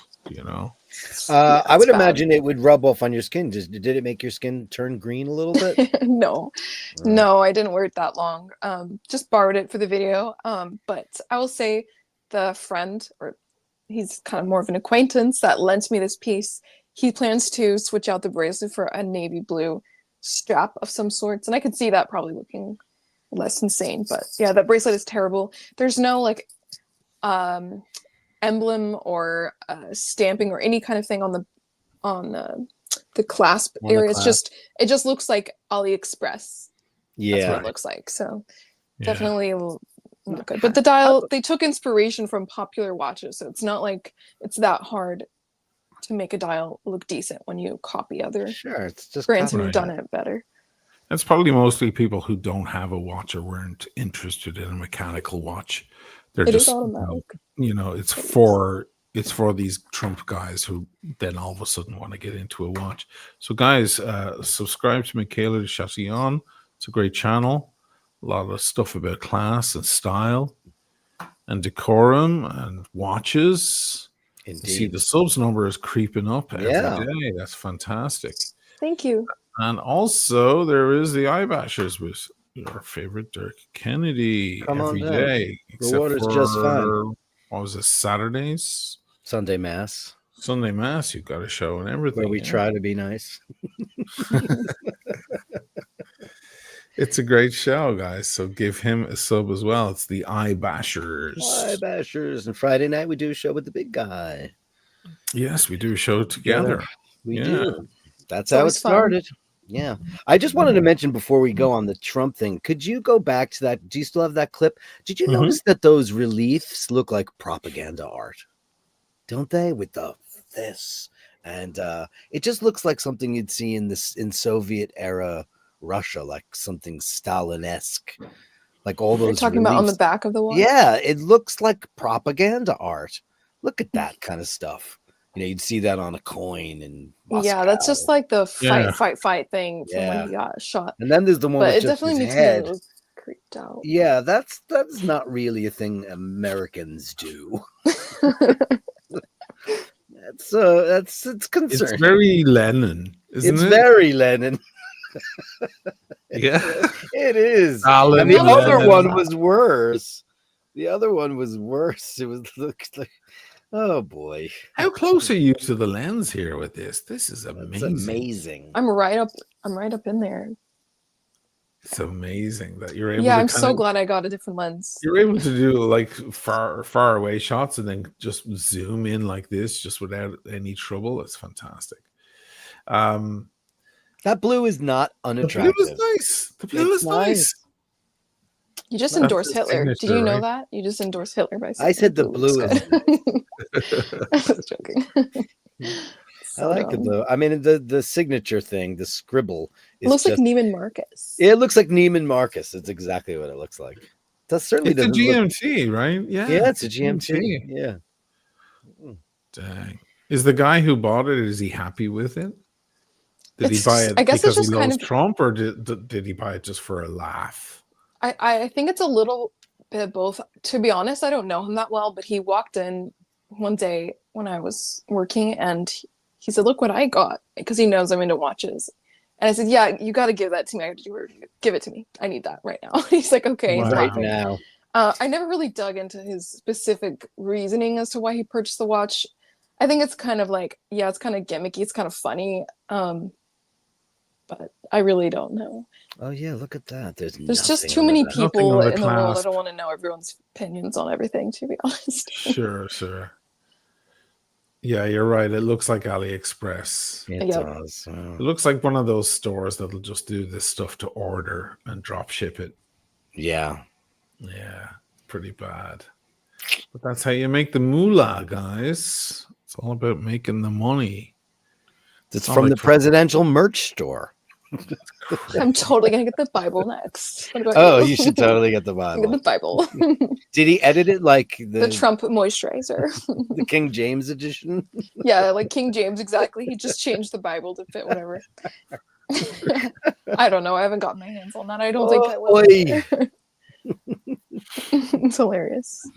I would imagine it would rub off on your skin. Did it make your skin turn green a little bit? No, I didn't wear it that long. Just borrowed it for the video. But I will say the friend, or he's kind of more of an acquaintance that lent me this piece. He plans to switch out the bracelet for a navy blue strap of some sorts. And I could see that probably looking less insane. But yeah, that bracelet is terrible. There's no emblem or stamping or any kind of thing on the clasp area. It just looks like AliExpress. Yeah, that's what it looks like. So definitely not good. But the dial, they took inspiration from popular watches, so it's not like it's that hard to make a dial look decent when you copy other it's just brands who've done it better. It's probably mostly people who don't have a watch or weren't interested in a mechanical watch. They're just automatic. It's for these Trump guys who then all of a sudden want to get into a watch. So guys, subscribe to Michaela de Chatillon. It's a great channel. A lot of stuff about class and style and decorum and watches. Indeed. See, the subs number is creeping up every day. That's fantastic. Thank you. And also there is the eye bashers with your favorite Dirk Kennedy every day. The water's just fine. What was it? Saturdays? Sunday Mass. You've got a show and everything. Where we try to be nice. It's a great show, guys. So give him a sub as well. It's the Eye Bashers. Eye Bashers. And Friday night we do a show with the big guy. Yes, we do a show together. We do. That's how it started. Fun. Yeah. I just wanted to mention before we go on the Trump thing, could you go back to that? Do you still have that clip? Did you notice that those reliefs look like propaganda art? Don't they? With this. And it just looks like something you'd see in Soviet era Russia, like something Stalin-esque, like all those. You're talking about on the back of the wall. Yeah, it looks like propaganda art. Look at that kind of stuff. You'd see that on a coin in Moscow. Yeah, that's just like the fight thing from when he got shot. And then there's the one. But it definitely makes me look creeped out. Yeah, that's not really a thing Americans do. It's concerning. It's very Lenin, isn't it? It's very Lenin. Yeah, it is. And the other one was worse. It looked like, oh boy. How close are you to the lens here with this? This is amazing. It's amazing. I'm right up in there. It's amazing that you're able. Yeah, I'm so glad I got a different lens. You're able to do like far away shots and then just zoom in like this, just without any trouble. It's fantastic. That blue is not unattractive. The blue is nice. The blue is nice. You just endorsed Hitler. Did you know that? You just endorsed Hitler by saying I said the blue is I was joking. I like it though. I mean, the signature thing, the scribble. It looks like Neiman Marcus. It looks like Neiman Marcus. It's exactly what it looks like. That certainly doesn't. It's a GMT, right? Yeah. Yeah, it's a GMT. Yeah. Dang. Is the guy who bought it? Is he happy with it? Did he buy it because he loves Trump, or did he buy it just for a laugh? I think it's a little bit of both. To be honest, I don't know him that well, but he walked in one day when I was working and he said, "Look what I got," because he knows I'm into watches. And I said, "Yeah, you got to give that to me. Give it to me. I need that right now." He's like, "Okay, right now." I never really dug into his specific reasoning as to why he purchased the watch. I think it's kind of like, yeah, it's kind of gimmicky. It's kind of funny. But I really don't know. Oh yeah, look at that. There's just too many people in the world. I don't want to know everyone's opinions on everything, to be honest. Sure. Yeah, you're right. It looks like AliExpress. It does. It looks like one of those stores that'll just do this stuff to order and drop ship it. Yeah. Yeah, pretty bad. But that's how you make the moolah, guys. It's all about making the money. It's from the presidential merch store. I'm totally gonna get the Bible next. You should totally get the Bible. Get the Bible. Did he edit it like the Trump Moisturizer? The King James edition? Yeah, like King James, exactly. He just changed the Bible to fit whatever. I don't know. I haven't got my hands on that. I don't think I will. It's hilarious.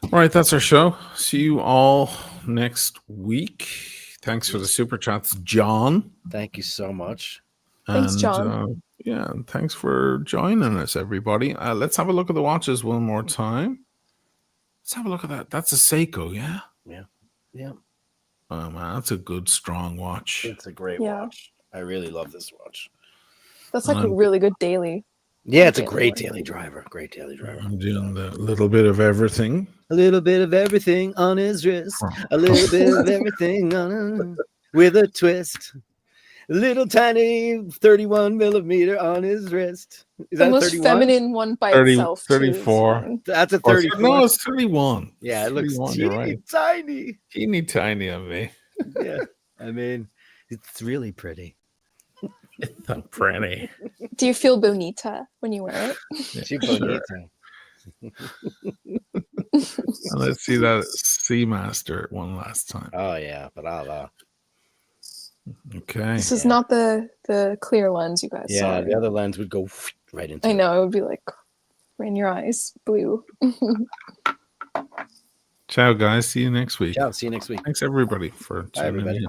All right, that's our show. See you all next week. Thanks for the super chats, John. Thank you so much. Thanks, John. And thanks for joining us, everybody. Let's have a look at the watches one more time. Let's have a look at that. That's a Seiko, yeah? Yeah. Oh, man, that's a good, strong watch. It's a great watch. I really love this watch. That's like a really good daily. Yeah, it's a great daily driver. I'm doing the little bit of everything. A little bit of everything on his wrist. A little bit of everything on with a twist. A little tiny 31 millimeter on his wrist. Is that the most 31? feminine one by 30, itself. 34. That's a 34. No, it's 31. Yeah, it looks tiny. Teeny tiny on me. Yeah, I mean, it's really pretty. It's so pretty. Do you feel bonita when you wear it? She bonita. Let's see that Seamaster one last time. Oh yeah, bravo. Okay. This is not the clear lens you guys saw. Yeah, the other lens would go right into I know, it would be like right in your eyes, blue. Ciao, guys. See you next week. Ciao, see you next week. Thanks, everybody, for tuning in.